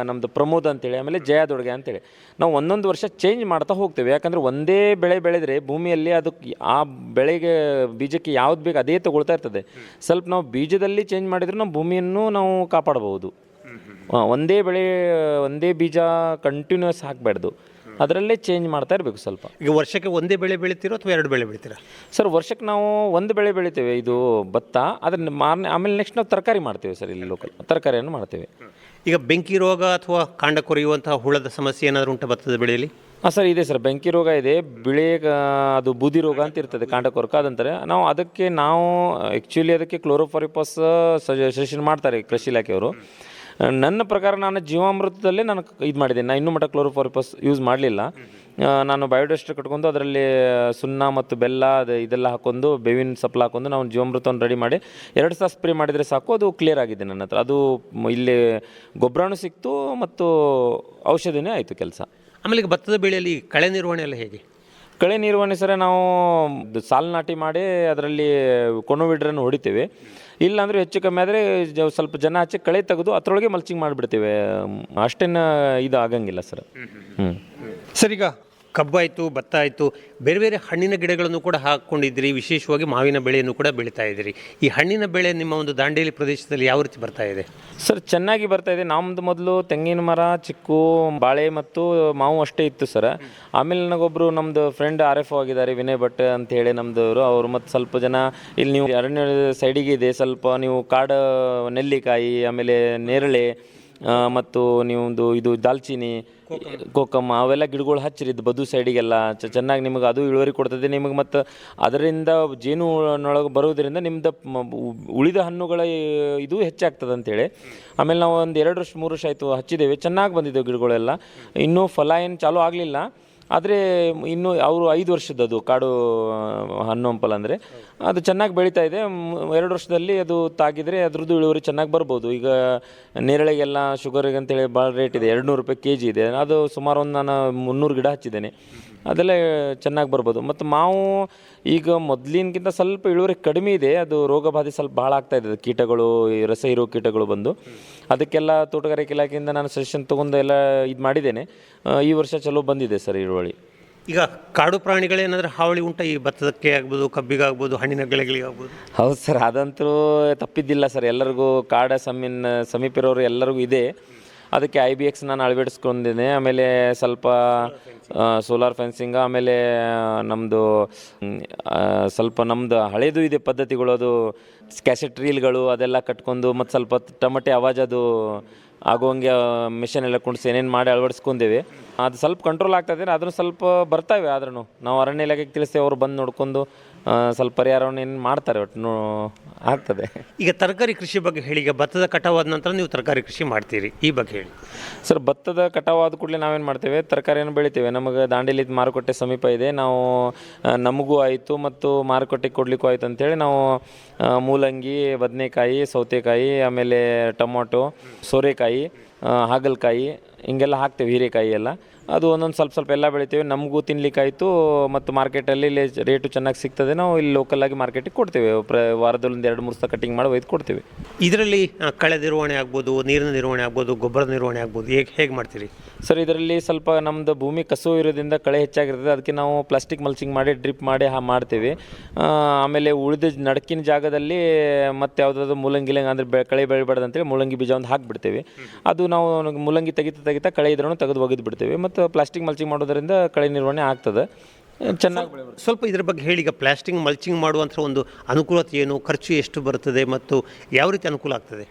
ನಮ್ಮದು ಪ್ರಮೋದ್ ಅಂತೇಳಿ, ಆಮೇಲೆ ಜಯದೊಡ್ಗೆ ಅಂತೇಳಿ ನಾವು ಒಂದೊಂದು ವರ್ಷ ಚೇಂಜ್ ಮಾಡ್ತಾ ಹೋಗ್ತೇವೆ. ಯಾಕಂದರೆ ಒಂದೇ ಬೆಳೆ ಬೆಳೆದರೆ ಭೂಮಿಯಲ್ಲಿ ಅದಕ್ಕೆ ಆ ಬೆಳೆಗೆ ಬೀಜಕ್ಕೆ ಯಾವ್ದು ಬೇಕು ಅದೇ ತೊಗೊಳ್ತಾ ಇರ್ತದೆ. ಸ್ವಲ್ಪ ನಾವು ಬೀಜದಲ್ಲಿ ಚೇಂಜ್ ಮಾಡಿದರೂ ನಮ್ಮ ಭೂಮಿಯನ್ನು ನಾವು ಕಾಪಾಡ್ಬೋದು. ಒಂದೇ ಬೆಳೆ ಒಂದೇ ಬೀಜ ಕಂಟಿನ್ಯೂಸ್ ಹಾಕಬಾರ್ದು, ಅದರಲ್ಲೇ ಚೇಂಜ್ ಮಾಡ್ತಾ ಇರಬೇಕು ಸ್ವಲ್ಪ. ಈಗ ವರ್ಷಕ್ಕೆ ಒಂದೇ ಬೆಳೆ ಬೆಳಿತೀರೋ ಅಥವಾ 2 ಬೆಳೆ ಬೆಳಿತೀರಾ? ಸರ್, ವರ್ಷಕ್ಕೆ ನಾವು 1 ಬೆಳೆ ಬೆಳಿತೇವೆ, ಇದು ಭತ್ತ. ಅದನ್ನು ಆಮೇಲೆ ನೆಕ್ಸ್ಟ್ ನಾವು ತರಕಾರಿ ಮಾಡ್ತೇವೆ ಸರ್, ಇಲ್ಲಿ ಲೋಕಲ್ ತರಕಾರಿಯನ್ನು ಮಾಡ್ತೇವೆ. ಈಗ ಬೆಂಕಿ ರೋಗ ಅಥವಾ ಕಾಂಡ ಕೊರೆಯುವಂತಹ ಹುಳದ ಸಮಸ್ಯೆ ಏನಾದರೂ ಉಂಟು ಭತ್ತದ ಬೆಳೆಯಲ್ಲಿ? ಹಾಂ ಸರ್, ಇದೆ ಸರ್. ಬೆಂಕಿ ರೋಗ ಇದೆ, ಬಿಳಿ ಅದು ಬೂದಿ ರೋಗ ಅಂತ ಇರ್ತದೆ, ಕಾಂಡ ಕೊರಕ ಅದಂತಾರೆ. ನಾವು ಆ್ಯಕ್ಚುಲಿ ಅದಕ್ಕೆ ಕ್ಲೋರೋಫಾರಿಫಾಸ್ ಸಜೆಷನ್ ಮಾಡ್ತಾರೆ ಕೃಷಿ ಇಲಾಖೆಯವರು. ನನ್ನ ಪ್ರಕಾರ ನಾನು ಜೀವಾಮೃತದಲ್ಲೇ ನಾನು ಇದು ಮಾಡಿದ್ದೇನೆ. ನಾನು ಇನ್ನೂ ಮಟ್ಟ ಕ್ಲೋರೋಫಾರಿಫಾಸ್ ಯೂಸ್ ಮಾಡಲಿಲ್ಲ. ನಾನು ಬಯೋಡಸ್ಟರ್ ಕಟ್ಕೊಂಡು ಅದರಲ್ಲಿ ಸುಣ್ಣ ಮತ್ತು ಬೆಲ್ಲ ಇದೆಲ್ಲ ಹಾಕ್ಕೊಂಡು ಬೇವಿನ ಸಪ್ಲ ಹಾಕ್ಕೊಂಡು ನಾವು ಜೀವಾಮೃತವನ್ನು ರೆಡಿ ಮಾಡಿ 2 ಸಲ ಸ್ಪ್ರೇ ಮಾಡಿದರೆ ಸಾಕು, ಅದು ಕ್ಲಿಯರ್ ಆಗಿದೆ ನನ್ನ ಹತ್ರ. ಅದು ಇಲ್ಲಿ ಗೊಬ್ಬರನೂ ಸಿಕ್ತು ಮತ್ತು ಔಷಧಿನೇ ಆಯಿತು ಕೆಲಸ. ಆಮೇಲೆ ಈಗ ಭತ್ತದ ಬೆಳೆಯಲ್ಲಿ ಕಳೆ ನಿರ್ವಹಣೆ ಎಲ್ಲ ಹೇಗೆ? ಕಳೆ ನಿರ್ವಹಣೆ ಸರ ನಾವು ಸಾಲು ನಾಟಿ ಮಾಡಿ ಅದರಲ್ಲಿ ಕೊನೋವಿಡ್ರನ್ನು ಹೊಡಿತೇವೆ. ಇಲ್ಲಾಂದರೆ ಹೆಚ್ಚು ಕಮ್ಮಿ ಆದರೆ ಸ್ವಲ್ಪ ಜನ ಹಚ್ಚಿ ಕಳೆ ತೆಗೆದು ಅದರೊಳಗೆ ಮಲ್ಚಿಂಗ್ ಮಾಡಿಬಿಡ್ತೇವೆ. ಅಷ್ಟೇನು ಇದು ಆಗಂಗಿಲ್ಲ ಸರ್. ಸರ್, ಈಗ ಕಬ್ಬಾಯಿತು, ಭತ್ತ ಆಯಿತು, ಬೇರೆ ಬೇರೆ ಹಣ್ಣಿನ ಗಿಡಗಳನ್ನು ಕೂಡ ಹಾಕ್ಕೊಂಡಿದ್ದೀರಿ. ವಿಶೇಷವಾಗಿ ಮಾವಿನ ಬೆಳೆಯನ್ನು ಕೂಡ ಬೆಳೀತಾ ಇದ್ದೀರಿ. ಈ ಹಣ್ಣಿನ ಬೆಳೆ ನಿಮ್ಮ ಒಂದು ದಾಂಡೇಲಿ ಪ್ರದೇಶದಲ್ಲಿ ಯಾವ ರೀತಿ ಬರ್ತಾ ಇದೆ? ಸರ್, ಚೆನ್ನಾಗಿ ಬರ್ತಾ ಇದೆ. ನಮ್ಮದು ಮೊದಲು ತೆಂಗಿನ ಮರ, ಚಿಕ್ಕು, ಬಾಳೆ ಮತ್ತು ಮಾವು ಅಷ್ಟೇ ಇತ್ತು ಸರ್. ಆಮೇಲೆ ನನಗೊಬ್ಬರು ನಮ್ಮದು ಫ್ರೆಂಡ್ RFO ಆಗಿದ್ದಾರೆ, ವಿನಯ್ ಭಟ್ ಅಂತ ಹೇಳಿ ನಮ್ಮದವರು. ಅವರು ಮತ್ತು ಸ್ವಲ್ಪ ಜನ ಇಲ್ಲಿ ನೀವು ಅರಣ್ಯ ಸೈಡಿಗೆ ಇದೆ ಸ್ವಲ್ಪ, ನೀವು ಕಾಡು ನೆಲ್ಲಿಕಾಯಿ, ಆಮೇಲೆ ನೇರಳೆ ಮತ್ತು ನೀವೊಂದು ಇದು ದಾಲ್ಚಿನ್ನಿ, ಕೋಕಮ್ಮ ಅವೆಲ್ಲ ಗಿಡಗಳು ಹಚ್ಚಿರಿದ್ದು ಬದು ಸೈಡಿಗೆಲ್ಲ ಚೆನ್ನಾಗಿ ನಿಮಗೆ ಅದು ಇಳುವರಿ ಕೊಡ್ತದೆ ನಿಮಗೆ. ಮತ್ತು ಅದರಿಂದ ಜೇನು ಒಳಗೆ ಬರೋದರಿಂದ ನಿಮ್ದು ಉಳಿದ ಹಣ್ಣುಗಳ ಇದು ಹೆಚ್ಚಾಗ್ತದೆ ಅಂತೇಳಿ. ಆಮೇಲೆ ನಾವು ಒಂದು 2 ವರ್ಷ 3 ವರ್ಷ ಆಯಿತು ಹಚ್ಚಿದ್ದೇವೆ, ಚೆನ್ನಾಗಿ ಬಂದಿದ್ದೆವು ಗಿಡಗಳೆಲ್ಲ. ಇನ್ನೂ ಫಲ ಏನು ಚಾಲೂ ಆಗಲಿಲ್ಲ, ಆದರೆ ಇನ್ನೂ ಅವರು 5 ವರ್ಷದ್ದು ಕಾಡು ಹಣ್ಣು ಹಂಪಲ ಅಂದರೆ ಅದು ಚೆನ್ನಾಗಿ ಬೆಳೀತಾ ಇದೆ. 2 ವರ್ಷದಲ್ಲಿ ಅದು ತಾಗಿದರೆ ಅದ್ರದ್ದು ಇಳುವರಿ ಚೆನ್ನಾಗಿ ಬರ್ಬೋದು. ಈಗ ನೇರಳೆಗೆಲ್ಲ ಶುಗರಿಗೆ ಅಂತೇಳಿ ಭಾಳ ರೇಟ್ ಇದೆ, 200 ರೂಪಾಯಿ kg ಇದೆ. ಅದು ಸುಮಾರು ಒಂದು ನಾನು 300 ಗಿಡ ಹಚ್ಚಿದ್ದೇನೆ, ಅದೆಲ್ಲ ಚೆನ್ನಾಗಿ ಬರ್ಬೋದು. ಮತ್ತು ಮಾವು ಈಗ ಮೊದಲಿನಗಿಂತ ಸ್ವಲ್ಪ ಇಳುವರಿ ಕಡಿಮೆ ಇದೆ. ಅದು ರೋಗ ಬಾಧೆ ಸ್ವಲ್ಪ ಭಾಳ ಆಗ್ತಾಯಿದೆ, ಕೀಟಗಳು, ರಸ ಹೀರೋ ಕೀಟಗಳು ಬಂದು. ಅದಕ್ಕೆಲ್ಲ ತೋಟಗಾರಿಕೆ ಇಲಾಖೆಯಿಂದ ನಾನು ಸಜೆಷನ್ ತೊಗೊಂಡು ಎಲ್ಲ ಇದು ಮಾಡಿದ್ದೇನೆ. ಈ ವರ್ಷ ಚಲೋ ಬಂದಿದೆ ಸರ್ ಇಳುವರಿ. ಈಗ ಕಾಡು ಪ್ರಾಣಿಗಳೇನಾದರೂ ಹಾವಳಿ ಉಂಟು ಈ ಭತ್ತದಕ್ಕೆ ಆಗ್ಬೋದು, ಕಬ್ಬಿಗಾಗ್ಬೋದು, ಹಣ್ಣಿನ ಬೆಳೆಗಳಿಗಾಗ್ಬೋದು? ಹೌದು ಸರ್, ಅದಂತೂ ತಪ್ಪಿದ್ದಿಲ್ಲ ಸರ್. ಎಲ್ಲರಿಗೂ ಕಾಡ ಸಮೀಪ ಇರೋರು ಎಲ್ಲರಿಗೂ ಇದೆ. ಅದಕ್ಕೆ IBX ನಾನು ಅಳವಡಿಸ್ಕೊಂಡಿದ್ದೇನೆ. ಆಮೇಲೆ ಸ್ವಲ್ಪ ಸೋಲಾರ್ ಫೆನ್ಸಿಂಗ್, ಆಮೇಲೆ ನಮ್ಮದು ಸ್ವಲ್ಪ ನಮ್ಮದು ಹಳೇದು ಇದೆ ಪದ್ಧತಿಗಳು, ಅದು ಕ್ಯಾಸೆಟ್ ರೀಲ್ಗಳು ಅದೆಲ್ಲ ಕಟ್ಕೊಂಡು ಮತ್ತು ಸ್ವಲ್ಪ ಟಮಟೆ ಆವಾಜ್ ಅದು ಆಗುವಂಗೆ ಮಿಷನ್ ಎಲ್ಲ ಕುಣಿಸಿ ಏನೇನು ಮಾಡಿ ಅಳವಡಿಸ್ಕೊಂಡೇವೆ. ಅದು ಸ್ವಲ್ಪ ಕಂಟ್ರೋಲ್ ಆಗ್ತಾಯಿದೆ, ಅದನ್ನು ಸ್ವಲ್ಪ ಬರ್ತಾವೆ. ಆದ್ರೂ ನಾವು ಅರಣ್ಯ ಇಲಾಖೆಗೆ ತಿಳಿಸ್ತೇವೆ, ಅವರು ಬಂದು ನೋಡ್ಕೊಂಡು ಸ್ವಲ್ಪ ಪರಿಹಾರವನ್ನು ಏನು ಮಾಡ್ತಾರೆ, ಒಟ್ಟು ಆಗ್ತದೆ. ಈಗ ತರಕಾರಿ ಕೃಷಿ ಬಗ್ಗೆ ಹೇಳಿ. ಈಗ ಭತ್ತದ ಕಟಾವಾದ ನಂತರ ನೀವು ತರಕಾರಿ ಕೃಷಿ ಮಾಡ್ತೀರಿ, ಈ ಬಗ್ಗೆ ಹೇಳಿ ಸರ್. ಭತ್ತದ ಕಟಾವಾದ ಕೂಡಲೇ ನಾವೇನು ಮಾಡ್ತೇವೆ, ತರಕಾರಿಯನ್ನು ಬೆಳಿತೇವೆ. ನಮಗೆ ದಾಂಡೇಲಿ ಮಾರುಕಟ್ಟೆ ಸಮೀಪ ಇದೆ, ನಾವು ನಮಗೂ ಆಯಿತು ಮತ್ತು ಮಾರುಕಟ್ಟೆಗೆ ಕೊಡಲಿಕ್ಕೂ ಆಯಿತು ಅಂತೇಳಿ ನಾವು ಮೂಲಂಗಿ, ಬದನೆಕಾಯಿ, ಸೌತೆಕಾಯಿ, ಆಮೇಲೆ ಟೊಮೊಟೊ, ಸೋರೆಕಾಯಿ, ಹಾಗಲಕಾಯಿ ಹಿಂಗೆಲ್ಲ ಹಾಕ್ತೇವೆ, ಹೀರೆಕಾಯಿ ಎಲ್ಲ. ಅದು ಒಂದೊಂದು ಸ್ವಲ್ಪ ಎಲ್ಲ ಬೆಳಿತೇವೆ. ನಮಗೂ ತಿನ್ಲಿಕ್ಕಾಯಿತು ಮತ್ತು ಮಾರ್ಕೆಟಲ್ಲಿ ಇಲ್ಲಿ ರೇಟು ಚೆನ್ನಾಗಿ ಸಿಗ್ತದೆ. ನಾವು ಇಲ್ಲಿ ಲೋಕಲಾಗಿ ಮಾರ್ಕೆಟಿಗೆ ಕೊಡ್ತೇವೆ. ವಾರದಲ್ಲಿ 2-3 ಸಲ ಕಟಿಂಗ್ ಮಾಡಿ ಒಯ್ದು ಕೊಡ್ತೇವೆ. ಇದರಲ್ಲಿ ಕಳೆ ನಿರ್ವಹಣೆ ಆಗ್ಬೋದು, ನೀರಿನ ನಿರ್ವಹಣೆ ಆಗ್ಬೋದು, ಗೊಬ್ಬರದ ನಿರ್ವಹಣೆ ಆಗ್ಬೋದು, ಹೇಗೆ ಮಾಡ್ತೀರಿ ಸರ್? ಇದರಲ್ಲಿ ಸ್ವಲ್ಪ ನಮ್ಮದು ಭೂಮಿ ಕಸು ಇರೋದ್ರಿಂದ ಕಳೆ ಹೆಚ್ಚಾಗಿರ್ತದೆ. ಅದಕ್ಕೆ ನಾವು ಪ್ಲಾಸ್ಟಿಕ್ ಮಲ್ಚಿಂಗ್ ಮಾಡಿ ಡ್ರಿಪ್ ಮಾಡಿ ಮಾಡ್ತೇವೆ. ಆಮೇಲೆ ಉಳಿದ ನಡಕಿನ ಜಾಗದಲ್ಲಿ ಮತ್ತು ಯಾವುದಾದ್ರು ಮೂಲಂಗಿ ಅಂದರೆ ಕಳೆ ಬೆಳಿಬಾರ್ದು ಅಂತೇಳಿ ಮೂಲಂಗಿ ಬೀಜ ಒಂದು ಹಾಕಿಬಿಡ್ತೇವೆ. ಅದು ನಾವು ಮೂಲಂಗಿ ತೆಗಿತಾ ಕಳೆ ಇದ್ರೂ ತೆಗೆದು ಒಗೆದು ಬಿಡ್ತೇವೆ. ಮತ್ತು ಪ್ಲಾಸ್ಟಿಕ್ ಮಲ್ಚಿಂಗ್ ಮಾಡೋದರಿಂದ ಕಳೆ ನಿರ್ವಹಣೆ ಆಗ್ತದೆ. ಚೆನ್ನಾಗಿ ಬೆಳೆ ಬರ್ತದೆ. ಸ್ವಲ್ಪ ಇದ್ರ ಬಗ್ಗೆ ಹೇಳಿ. ಈಗ ಪ್ಲಾಸ್ಟಿಕ್ ಮಲ್ಚಿಂಗ್ ಮಾಡುವಂಥ ಒಂದು ಅನುಕೂಲತೆ ಏನು, ಖರ್ಚು ಎಷ್ಟು ಬರ್ತದೆ ಮತ್ತು ಯಾವ ರೀತಿ ಅನುಕೂಲ ಆಗ್ತದೆ?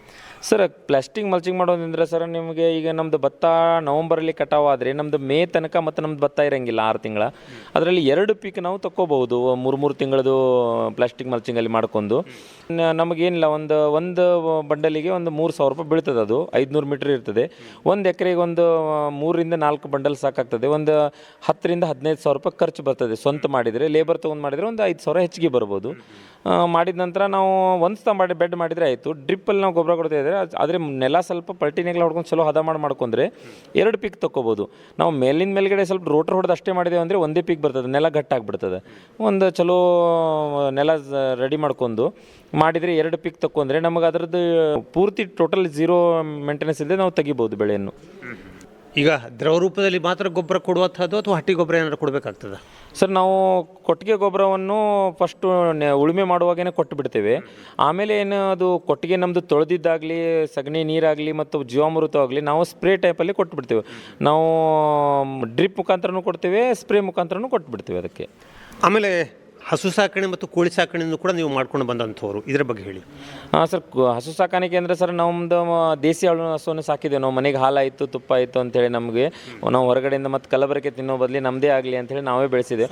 ಸರ್ ಪ್ಲಾಸ್ಟಿಕ್ ಮಲ್ಚಿಂಗ್ ಮಾಡೋದಂದ್ರೆ ಸರ್ ನಿಮಗೆ ಈಗ ನಮ್ಮದು ಭತ್ತ ನವಂಬರಲ್ಲಿ ಕಟಾವು ಆದರೆ ನಮ್ಮದು ಮೇ ತನಕ ಮತ್ತು ನಮ್ಮದು ಭತ್ತ ಇರೋಂಗಿಲ್ಲ 6 ತಿಂಗಳ. ಅದರಲ್ಲಿ 2 ಪೀಕ್ ನಾವು ತಗೋಬಹುದು 3 ತಿಂಗಳದು ಪ್ಲಾಸ್ಟಿಕ್ ಮಲ್ಚಿಂಗಲ್ಲಿ ಮಾಡ್ಕೊಂಡು. ನಮಗೇನಿಲ್ಲ ಒಂದು ಬಂಡಲಿಗೆ ಒಂದು 3,000 ರೂಪಾಯಿ ಬೀಳ್ತದೆ. ಅದು 500 ಮೀಟ್ರ್ ಇರ್ತದೆ. ಒಂದು ಎಕರೆಗೆ ಒಂದು 3ರಿಂದ 4 ಬಂಡಲ್ ಸಾಕಾಗ್ತದೆ. ಒಂದು 10ರಿಂದ 15,000 ರೂಪಾಯಿ ಖರ್ಚು ಬರ್ತದೆ. ಸ್ವಂತ ಮಾಡಿದರೆ, ಲೇಬರ್ ತೊಗೊಂಡು ಮಾಡಿದರೆ ಒಂದು 5,000 ಹೆಚ್ಚಿಗೆ ಬರ್ಬೋದು. ಮಾಡಿದ ನಂತರ ನಾವು ಒಂದು ಸ್ತ ಮಾಡಿ ಬೆಡ್ ಮಾಡಿದರೆ ಆಯಿತು. ಡ್ರಿಪ್ಪಲ್ಲಿ ನಾವು ಗೊಬ್ಬರ ಕೊಡ್ತಾ ಇದ್ದರೆ ಆದರೆ ನೆಲ ಸ್ವಲ್ಪ ಪಲ್ಟಿನೆಲ್ಲ ಹೊಡ್ಕೊಂಡು ಚಲೋ ಹದ ಮಾಡ್ಕೊಂಡ್ರೆ 2 ಪೀಕ್ ತೊಗೋಬೋದು. ನಾವು ಮೇಲ್ಗಡೆ ಸ್ವಲ್ಪ ರೋಟ್ರ್ ಹೊಡೆದು ಅಷ್ಟೇ ಮಾಡಿದೇವೆ ಅಂದರೆ ಒಂದೇ ಪೀಕ್ ಬರ್ತದೆ, ನೆಲ ಗಟ್ಟಾಗ್ಬಿಡ್ತದೆ. ಒಂದು ಚಲೋ ನೆಲ ರೆಡಿ ಮಾಡ್ಕೊಂಡು ಮಾಡಿದರೆ 2 ಪೀಕ್ ತಗೊಂಡ್ರೆ ನಮಗೆ ಅದರದ್ದು ಪೂರ್ತಿ ಟೋಟಲ್ 0 ಮೇಂಟೆನೆನ್ಸ್ ಇಲ್ಲದೆ ನಾವು ತೆಗಿಬೋದು ಬೆಳೆಯನ್ನು. ಈಗ ದ್ರವ ರೂಪದಲ್ಲಿ ಮಾತ್ರ ಗೊಬ್ಬರ ಕೊಡುವಂಥದ್ದು ಅಥವಾ ಹಟ್ಟಿ ಗೊಬ್ಬರ ಏನಾದ್ರು ಕೊಡಬೇಕಾಗ್ತದೆ? ಸರ್ ನಾವು ಕೊಟ್ಟಿಗೆ ಗೊಬ್ಬರವನ್ನು ಫಸ್ಟು ಉಳುಮೆ ಮಾಡುವಾಗೇ ಕೊಟ್ಟು ಬಿಡ್ತೇವೆ. ಆಮೇಲೆ ಏನು ಅದು ಕೊಟ್ಟಿಗೆ ನಮ್ಮದು ತೊಳೆದಿದ್ದಾಗಲಿ, ಸಗಣಿ ನೀರಾಗಲಿ ಮತ್ತು ಜೀವಾಮೃತ ಆಗಲಿ ನಾವು ಸ್ಪ್ರೇ ಟೈಪಲ್ಲಿ ಕೊಟ್ಟು ಬಿಡ್ತೇವೆ. ನಾವು ಡ್ರಿಪ್ ಮುಖಾಂತರನೂ ಕೊಡ್ತೇವೆ, ಸ್ಪ್ರೇ ಮುಖಾಂತರನೂ ಕೊಟ್ಟು ಬಿಡ್ತೇವೆ ಅದಕ್ಕೆ. ಆಮೇಲೆ ಹಸು ಸಾಕಣೆ ಮತ್ತು ಕೋಳಿ ಸಾಕಣೆಯನ್ನು ಕೂಡ ನೀವು ಮಾಡ್ಕೊಂಡು ಬಂದಂಥವ್ರು, ಇದರ ಬಗ್ಗೆ ಹೇಳಿ. ಹಾಂ ಸರ್, ಹಸು ಸಾಕಾಣಿಕೆ ಅಂದರೆ ಸರ್ ನಮ್ಮದು ದೇಸಿ ಹಸುವನ್ನು ಸಾಕಿದ್ದೇವೆ ನಾವು. ಮನೆಗೆ ಹಾಲಾಯಿತು, ತುಪ್ಪ ಆಯಿತು ಅಂಥೇಳಿ ನಮಗೆ ನಾವು ಹೊರಗಡೆಯಿಂದ ಮತ್ತು ಕಲಬರಕೆ ತಿನ್ನೋ ಬದಲಿ ನಮ್ಮದೇ ಆಗಲಿ ಅಂಥೇಳಿ ನಾವೇ ಬೆಳೆಸಿದೆ.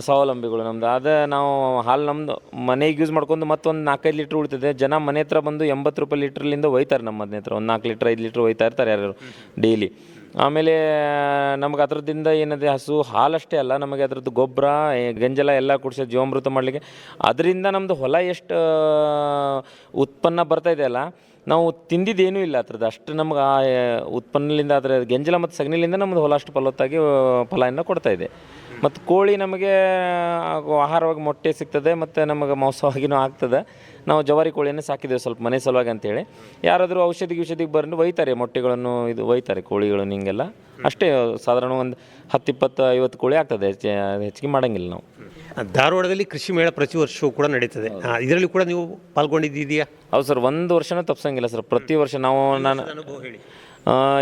ಸ್ವಾವಲಂಬಿಗಳು ನಮ್ಮದು. ಅದು ನಾವು ಹಾಲು ನಮ್ಮದು ಮನೆಗೆ ಯೂಸ್ ಮಾಡ್ಕೊಂಡು ಮತ್ತೊಂದು 4-5 ಲೀಟ್ರ್ ಉಳಿತದೆ. ಜನ ಮನೆ ಹತ್ರ ಬಂದು 80 ರೂಪಾಯಿ ಲೀಟ್ರಲ್ಲಿಂದ ಒಯ್ತಾರೆ. ನಮ್ಮ ಮನೆ ಹತ್ರ ಒಂದು 4 ಲೀಟ್ರ್ 5 ಲೀಟ್ರ್ ಒಯ್ತಾ ಇರ್ತಾರೆ ಯಾರು ಡೈಲಿ. ಆಮೇಲೆ ನಮಗೆ ಅದರದ್ದಿಂದ ಏನಿದೆ, ಹಸು ಹಾಲಷ್ಟೇ ಅಲ್ಲ, ನಮಗೆ ಅದರದ್ದು ಗೊಬ್ಬರ ಗಂಜಲ ಎಲ್ಲ ಕುಡಿಸಿ ಜೀವಾಮೃತ ಮಾಡಲಿಕ್ಕೆ ಅದರಿಂದ ನಮ್ಮದು ಹೊಲ ಎಷ್ಟು ಉತ್ಪನ್ನ ಬರ್ತಾಯಿದೆ ಅಲ್ಲ, ನಾವು ತಿಂದಿದ್ದೇನೂ ಇಲ್ಲ ಅದ್ರದ್ದು. ಅಷ್ಟು ನಮ್ಗೆ ಆ ಉತ್ಪನ್ನದಿಂದ ಅದರ ಗಂಜಲ ಮತ್ತು ಸಗಣಿಲಿಂದ ನಮ್ಮದು ಹೊಲ ಅಷ್ಟು ಫಲವತ್ತಾಗಿ ಫಲವನ್ನು ಕೊಡ್ತಾಯಿದೆ. ಮತ್ತು ಕೋಳಿ ನಮಗೆ ಆಹಾರವಾಗಿ ಮೊಟ್ಟೆ ಸಿಗ್ತದೆ ಮತ್ತು ನಮಗೆ ಮಾಂಸವಾಗಿಯೂ ಆಗ್ತದೆ. ನಾವು ಜವಾರಿ ಕೋಳಿಯನ್ನು ಸಾಕಿದ್ದೇವೆ ಸ್ವಲ್ಪ ಮನೆ ಸಲುವಾಗಿ ಅಂತೇಳಿ. ಯಾರಾದರೂ ಔಷಧಿಗೆ ಬಂದು ಒಯ್ತಾರೆ ಮೊಟ್ಟೆಗಳನ್ನು, ಇದು ಒಯ್ತಾರೆ ಕೋಳಿಗಳನ್ನು ಹಿಂಗೆಲ್ಲ. ಅಷ್ಟೇ ಸಾಧಾರಣ ಒಂದು 10, 20, 50 ಕೋಳಿ ಆಗ್ತದೆ. ಹೆಚ್ಚಿಗೆ ಮಾಡೋಂಗಿಲ್ಲ ನಾವು. ಧಾರವಾಡದಲ್ಲಿ ಕೃಷಿ ಮೇಳ ಪ್ರತಿ ವರ್ಷವೂ ಕೂಡ ನಡೀತದೆ. ಇದರಲ್ಲಿ ಕೂಡ ನೀವು ಪಾಲ್ಗೊಂಡಿದ್ದೀಯಾ? ಹೌದು ಸರ್, ಒಂದು ವರ್ಷನೂ ತಪ್ಪಿಸಂಗಿಲ್ಲ ಸರ್. ಪ್ರತಿ ವರ್ಷ ನಾನು ಅನುಭವ ಹೇಳಿ.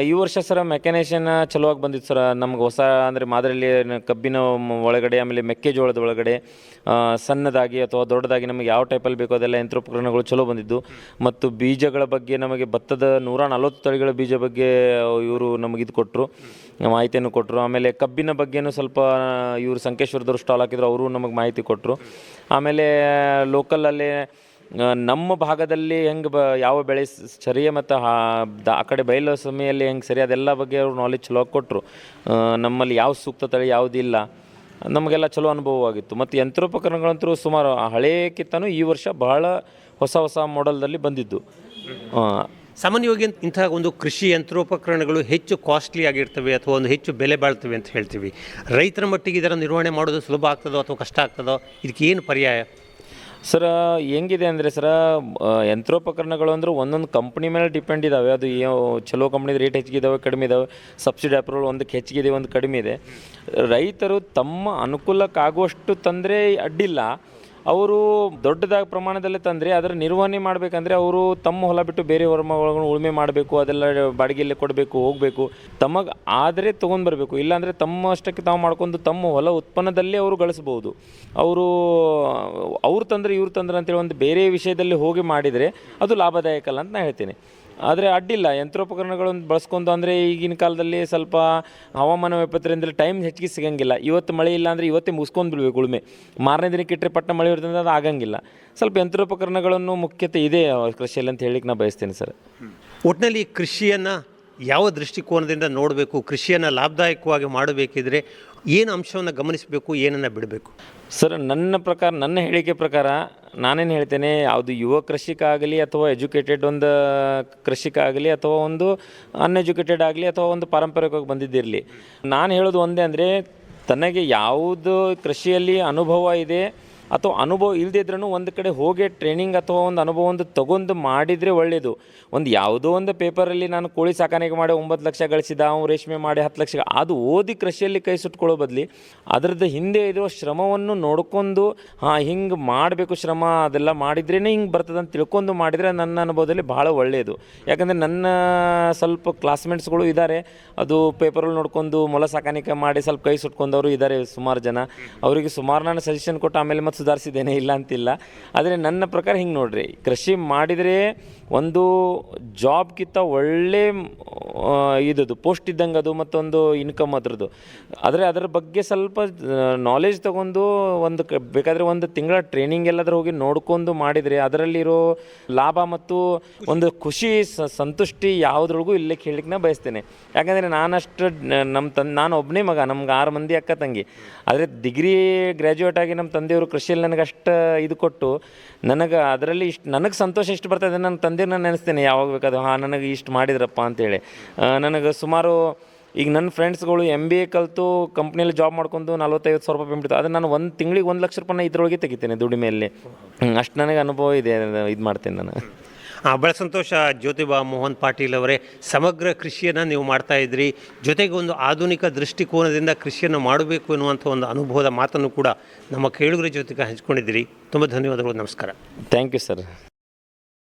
ಈ ವರ್ಷ ಸರ ಮೆಕ್ಯಾನೈಸೇಷನ್ ಚಲೋವಾಗಿ ಬಂದಿತ್ತು ಸರ್. ನಮ್ಗೆ ಹೊಸ ಅಂದರೆ ಮಾದರಿಯಲ್ಲಿ ಕಬ್ಬಿನ ಒಳಗಡೆ, ಆಮೇಲೆ ಮೆಕ್ಕೆಜೋಳದ ಒಳಗಡೆ ಸಣ್ಣದಾಗಿ ಅಥವಾ ದೊಡ್ಡದಾಗಿ ನಮಗೆ ಯಾವ ಟೈಪಲ್ಲಿ ಬೇಕೋ ಅದೆಲ್ಲ ಯಂತ್ರೋಪಕರಣಗಳು ಚಲೋ ಬಂದಿದ್ದು. ಮತ್ತು ಬೀಜಗಳ ಬಗ್ಗೆ ನಮಗೆ ಭತ್ತದ 140 ತಳಿಗಳ ಬೀಜ ಬಗ್ಗೆ ಇವರು ನಮಗೆ ಇದು ಕೊಟ್ಟರು, ಮಾಹಿತಿಯನ್ನು ಕೊಟ್ಟರು. ಆಮೇಲೆ ಕಬ್ಬಿನ ಬಗ್ಗೆನೂ ಸ್ವಲ್ಪ ಇವರು ಸಂಕೇಶ್ವರದವರು ಸ್ಟಾಲ್ ಹಾಕಿದ್ರು, ಅವರು ನಮಗೆ ಮಾಹಿತಿ ಕೊಟ್ಟರು. ಆಮೇಲೆ ಲೋಕಲಲ್ಲಿ ನಮ್ಮ ಭಾಗದಲ್ಲಿ ಹೆಂಗೆ ಯಾವ ಬೆಳೆ ಸರಿಯ ಮತ್ತು ಆ ಕಡೆ ಬಯಲು ಸಮಯಲ್ಲಿ ಹೆಂಗೆ ಸರಿ, ಅದೆಲ್ಲ ಬಗ್ಗೆ ಅವರು ನಾಲೆಜ್ ಚಲೋ ಕೊಟ್ಟರು. ನಮ್ಮಲ್ಲಿ ಯಾವ ಸೂಕ್ತ ತಳಿ ಯಾವುದಿಲ್ಲ, ನಮಗೆಲ್ಲ ಚಲೋ ಅನುಭವವಾಗಿತ್ತು. ಮತ್ತು ಯಂತ್ರೋಪಕರಣಗಳಂತೂ ಸುಮಾರು ಹಳೆಯಕ್ಕಿಂತನೂ ಈ ವರ್ಷ ಬಹಳ ಹೊಸ ಮಾಡೆಲ್ದಲ್ಲಿ ಬಂದಿದ್ದು. ಸಾಮಾನ್ಯವಾಗಿ ಇಂಥ ಒಂದು ಕೃಷಿ ಯಂತ್ರೋಪಕರಣಗಳು ಹೆಚ್ಚು ಕಾಸ್ಟ್ಲಿ ಆಗಿರ್ತವೆ ಅಥವಾ ಒಂದು ಹೆಚ್ಚು ಬೆಲೆ ಬಾಳ್ತವೆ ಅಂತ ಹೇಳ್ತೀವಿ. ರೈತರ ಮಟ್ಟಿಗೆ ಇದರ ನಿರ್ವಹಣೆ ಮಾಡೋದು ಸುಲಭ ಆಗ್ತದೋ ಅಥವಾ ಕಷ್ಟ ಆಗ್ತದೋ? ಇದಕ್ಕೆ ಏನು ಪರ್ಯಾಯ? ಸರ ಹೆಂಗಿದೆ ಅಂದರೆ ಸರ, ಯಂತ್ರೋಪಕರಣಗಳು ಅಂದ್ರೆ ಒಂದೊಂದು ಕಂಪ್ನಿ ಮೇಲೆ ಡಿಪೆಂಡ್ ಇದ್ದಾವೆ. ಅದು ಚಲೋ ಕಂಪ್ನಿದ ರೇಟ್ ಹೆಚ್ಚಿಗೆ ಇದ್ದಾವೆ, ಕಡಿಮೆ ಇದ್ದಾವೆ. ಸಬ್ಸಿಡಿ ಅಪ್ರೂವಲ್ ಒಂದಕ್ಕೆ ಹೆಚ್ಚಿಗಿದೆ, ಒಂದು ಕಡಿಮೆ ಇದೆ. ರೈತರು ತಮ್ಮ ಅನುಕೂಲಕ್ಕಾಗುವಷ್ಟು ತಂದರೆ ಅಡ್ಡಿಲ್ಲ. ಅವರು ದೊಡ್ಡದಾಗಿ ಪ್ರಮಾಣದಲ್ಲಿ ತಂದರೆ ಅದರ ನಿರ್ವಹಣೆ ಮಾಡಬೇಕಂದ್ರೆ ಅವರು ತಮ್ಮ ಹೊಲ ಬಿಟ್ಟು ಬೇರೆ ಹೊರಗಳನ್ನು ಉಳುಮೆ ಮಾಡಬೇಕು, ಅದೆಲ್ಲ ಬಾಡಿಗೆಯಲ್ಲೇ ಕೊಡಬೇಕು, ಹೋಗಬೇಕು. ತಮಗೆ ಆದರೆ ತೊಗೊಂಡು ಬರಬೇಕು. ಇಲ್ಲಾಂದರೆ ತಮ್ಮಷ್ಟಕ್ಕೆ ತಾವು ಮಾಡ್ಕೊಂಡು ತಮ್ಮ ಹೊಲ ಉತ್ಪನ್ನದಲ್ಲೇ ಅವರು ಗಳಿಸ್ಬೋದು. ಅವ್ರು ತಂದರೆ ಇವ್ರು ತಂದ್ರೆ ಅಂತೇಳಿ ಒಂದು ಬೇರೆ ವಿಷಯದಲ್ಲಿ ಹೋಗಿ ಮಾಡಿದರೆ ಅದು ಲಾಭದಾಯಕ ಅಲ್ಲ ಅಂತ ನಾನು ಹೇಳ್ತೀನಿ. ಆದರೆ ಅಡ್ಡಿಲ್ಲ, ಯಂತ್ರೋಪಕರಣಗಳನ್ನು ಬಳಸ್ಕೊಂಡು. ಅಂದರೆ ಈಗಿನ ಕಾಲದಲ್ಲಿ ಸ್ವಲ್ಪ ಹವಾಮಾನ ವೈಪರೀತ್ಯದಿಂದ ಟೈಮ್ ಹೆಚ್ಚಿಗೆ ಸಿಗೋಂಗಿಲ್ಲ. ಇವತ್ತು ಮಳೆ ಇಲ್ಲ ಅಂದರೆ ಇವತ್ತೇ ಮುಗಿಸ್ಕೊಂಡು ಬಿಡಬೇಕು ಉಳುಮೆ. ಮಾರನೇ ದಿನಕ್ಕೆ ಇಟ್ಟರೆ ಪಟ್ಟ ಮಳೆ ಇರೋದ್ರಿಂದ ಅದು ಆಗಂಗಿಲ್ಲ. ಸ್ವಲ್ಪ ಯಂತ್ರೋಪಕರಣಗಳನ್ನು ಮುಖ್ಯತೆ ಇದೆ ಕೃಷಿಯಲ್ಲಿ ಅಂತ ಹೇಳಿಕ್ಕೆ ನಾನು ಬಯಸ್ತೀನಿ ಸರ್. ಒಟ್ಟಿನಲ್ಲಿ ಕೃಷಿಯನ್ನು ಯಾವ ದೃಷ್ಟಿಕೋನದಿಂದ ನೋಡಬೇಕು, ಕೃಷಿಯನ್ನು ಲಾಭದಾಯಕವಾಗಿ ಮಾಡಬೇಕಿದ್ರೆ ಏನು ಅಂಶವನ್ನು ಗಮನಿಸಬೇಕು, ಏನನ್ನು ಬಿಡಬೇಕು? ಸರ್ ನನ್ನ ಹೇಳಿಕೆ ಪ್ರಕಾರ ನಾನೇನು ಹೇಳ್ತೇನೆ, ಯಾವುದು ಯುವ ಕೃಷಿಕ ಆಗಲಿ ಅಥವಾ ಎಜುಕೇಟೆಡ್ ಒಂದು ಕೃಷಿಕ ಆಗಲಿ ಅಥವಾ ಒಂದು ಅನ್ಎಜುಕೇಟೆಡ್ ಆಗಲಿ ಅಥವಾ ಒಂದು ಪಾರಂಪರಿಕವಾಗಿ ಬಂದಿದ್ದಿರಲಿ, ನಾನು ಹೇಳೋದು ಒಂದೇ ಅಂದರೆ ತನಗೆ ಯಾವುದು ಕೃಷಿಯಲ್ಲಿ ಅನುಭವ ಇದೆ ಅಥವಾ ಅನುಭವ ಇಲ್ಲದೇ ಇದ್ರೂ ಒಂದು ಕಡೆ ಹೋಗಿ ಟ್ರೈನಿಂಗ್ ಅಥವಾ ಒಂದು ಅನುಭವ ಒಂದು ತಗೊಂಡು ಮಾಡಿದರೆ ಒಳ್ಳೆಯದು. ಒಂದು ಯಾವುದೋ ಒಂದು ಪೇಪರಲ್ಲಿ ನಾನು ಕೋಳಿ ಸಾಕಾಣಿಕೆ ಮಾಡಿ 9 ಲಕ್ಷ ಗಳಿಸಿದ, ಅವ್ನು ರೇಷ್ಮೆ ಮಾಡಿ 10 ಲಕ್ಷ, ಅದು ಓದಿ ಕೃಷಿಯಲ್ಲಿ ಕೈ ಸುಟ್ಕೊಳ್ಳೋ ಬದಲಿ ಅದರದ್ದು ಹಿಂದೆ ಇರೋ ಶ್ರಮವನ್ನು ನೋಡ್ಕೊಂಡು ಹಿಂಗೆ ಮಾಡಬೇಕು, ಶ್ರಮ ಅದೆಲ್ಲ ಮಾಡಿದ್ರೇ ಹಿಂಗೆ ಬರ್ತದೆ ಅಂತ ತಿಳ್ಕೊಂಡು ಮಾಡಿದರೆ ನನ್ನ ಅನುಭವದಲ್ಲಿ ಭಾಳ ಒಳ್ಳೆಯದು. ಯಾಕಂದರೆ ನನ್ನ ಸ್ವಲ್ಪ ಕ್ಲಾಸ್ಮೇಟ್ಸ್ಗಳು ಇದ್ದಾರೆ, ಅದು ಪೇಪರಲ್ಲಿ ನೋಡ್ಕೊಂಡು ಮೊಲ ಸಾಕಾಣಿಕೆ ಮಾಡಿ ಸ್ವಲ್ಪ ಕೈ ಸುಟ್ಕೊಂಡವರು ಇದ್ದಾರೆ ಸುಮಾರು ಜನ. ಅವರಿಗೆ ಸುಮಾರು ನಾನು ಸಜೆಷನ್ ಕೊಟ್ಟು ಆಮೇಲೆ ಮತ್ತೆ ಸುಧಾರಿಸಿದ್ದೇನೆ, ಇಲ್ಲ ಅಂತಿಲ್ಲ. ಆದರೆ ನನ್ನ ಪ್ರಕಾರ ಹಿಂಗೆ ನೋಡಿರಿ, ಕೃಷಿ ಮಾಡಿದರೆ ಒಂದು ಜಾಬ್ಗಿಂತ ಒಳ್ಳೆ ಇದದು ಪೋಸ್ಟ್ ಇದ್ದಂಗೆ ಅದು, ಮತ್ತೊಂದು ಇನ್ಕಮ್ ಅದ್ರದ್ದು. ಆದರೆ ಅದರ ಬಗ್ಗೆ ಸ್ವಲ್ಪ ನಾಲೆಜ್ ತೊಗೊಂಡು ಒಂದು ಬೇಕಾದರೆ ಒಂದು ತಿಂಗಳ ಟ್ರೈನಿಂಗ್ ಎಲ್ಲಾದರೂ ಹೋಗಿ ನೋಡ್ಕೊಂಡು ಮಾಡಿದರೆ ಅದರಲ್ಲಿರೋ ಲಾಭ ಮತ್ತು ಒಂದು ಖುಷಿ ಸಂತುಷ್ಟಿ ಯಾವುದ್ರೊಳಗೂ ಇಲ್ಲಕ್ಕೆ ಹೇಳಲಿಕ್ಕೆ ನಾನು ಬಯಸ್ತೇನೆ. ಯಾಕಂದರೆ ನಾನಷ್ಟು ನಾನು ಒಬ್ಬನೇ ಮಗ, ನಮ್ಗೆ 6 ಮಂದಿ ಅಕ್ಕ ತಂಗಿ. ಆದರೆ ಡಿಗ್ರಿ ಗ್ರ್ಯಾಜುಯೇಟ್ ಆಗಿ ನಮ್ಮ ತಂದೆಯವರು ಕೃಷಿಯಲ್ಲಿ ನನಗೆ ಅಷ್ಟು ಇದು ಕೊಟ್ಟು ನನಗೆ ಅದರಲ್ಲಿ ನನಗೆ ಸಂತೋಷ ಎಷ್ಟು ಬರ್ತದೆ, ನನ್ನ ತಂದೆಯವ್ರು ನಾನು ನೆನೆಸ್ತೇನೆ ಯಾವಾಗ ಬೇಕಾದ್ರು, ನನಗೆ ಇಷ್ಟು ಮಾಡಿದ್ರಪ್ಪ ಅಂತೇಳಿ. ನನಗೆ ಸುಮಾರು ಈಗ ನನ್ನ ಫ್ರೆಂಡ್ಸ್ಗಳು MBA ಕಲಿತು ಕಂಪ್ನಿಯಲ್ಲಿ ಜಾಬ್ ಮಾಡ್ಕೊಂಡು 40-50 ಸಾವಿರ ರೂಪಾಯಿ ಬಿಡ್ತು. ಅದು ನಾನು ಒಂದು ತಿಂಗಳಿಗೆ 1 ಲಕ್ಷ ರೂಪಾಯಿ ಇದರೊಳಗೆ ತೆಗಿತೇನೆ ದುಡಿಮೆಯಲ್ಲಿ. ಅಷ್ಟು ನನಗೆ ಅನುಭವ ಇದೆ, ಇದು ಮಾಡ್ತೇನೆ ನಾನು. ಭಾಳ ಸಂತೋಷ ಜ್ಯೋತಿಬಾ ಮೋಹನ್ ಪಾಟೀಲ್ ಅವರೇ. ಸಮಗ್ರ ಕೃಷಿಯನ್ನು ನೀವು ಮಾಡ್ತಾ ಇದ್ರಿ, ಜೊತೆಗೆ ಒಂದು ಆಧುನಿಕ ದೃಷ್ಟಿಕೋನದಿಂದ ಕೃಷಿಯನ್ನು ಮಾಡಬೇಕು ಎನ್ನುವಂಥ ಒಂದು ಅನುಭವದ ಮಾತನ್ನು ಕೂಡ ನಮ್ಮ ಕೇಳುಗರ ಜೊತೆಗೆ ಹಂಚ್ಕೊಂಡಿದ್ದೀರಿ. ತುಂಬ ಧನ್ಯವಾದಗಳು, ನಮಸ್ಕಾರ. Thank you sir.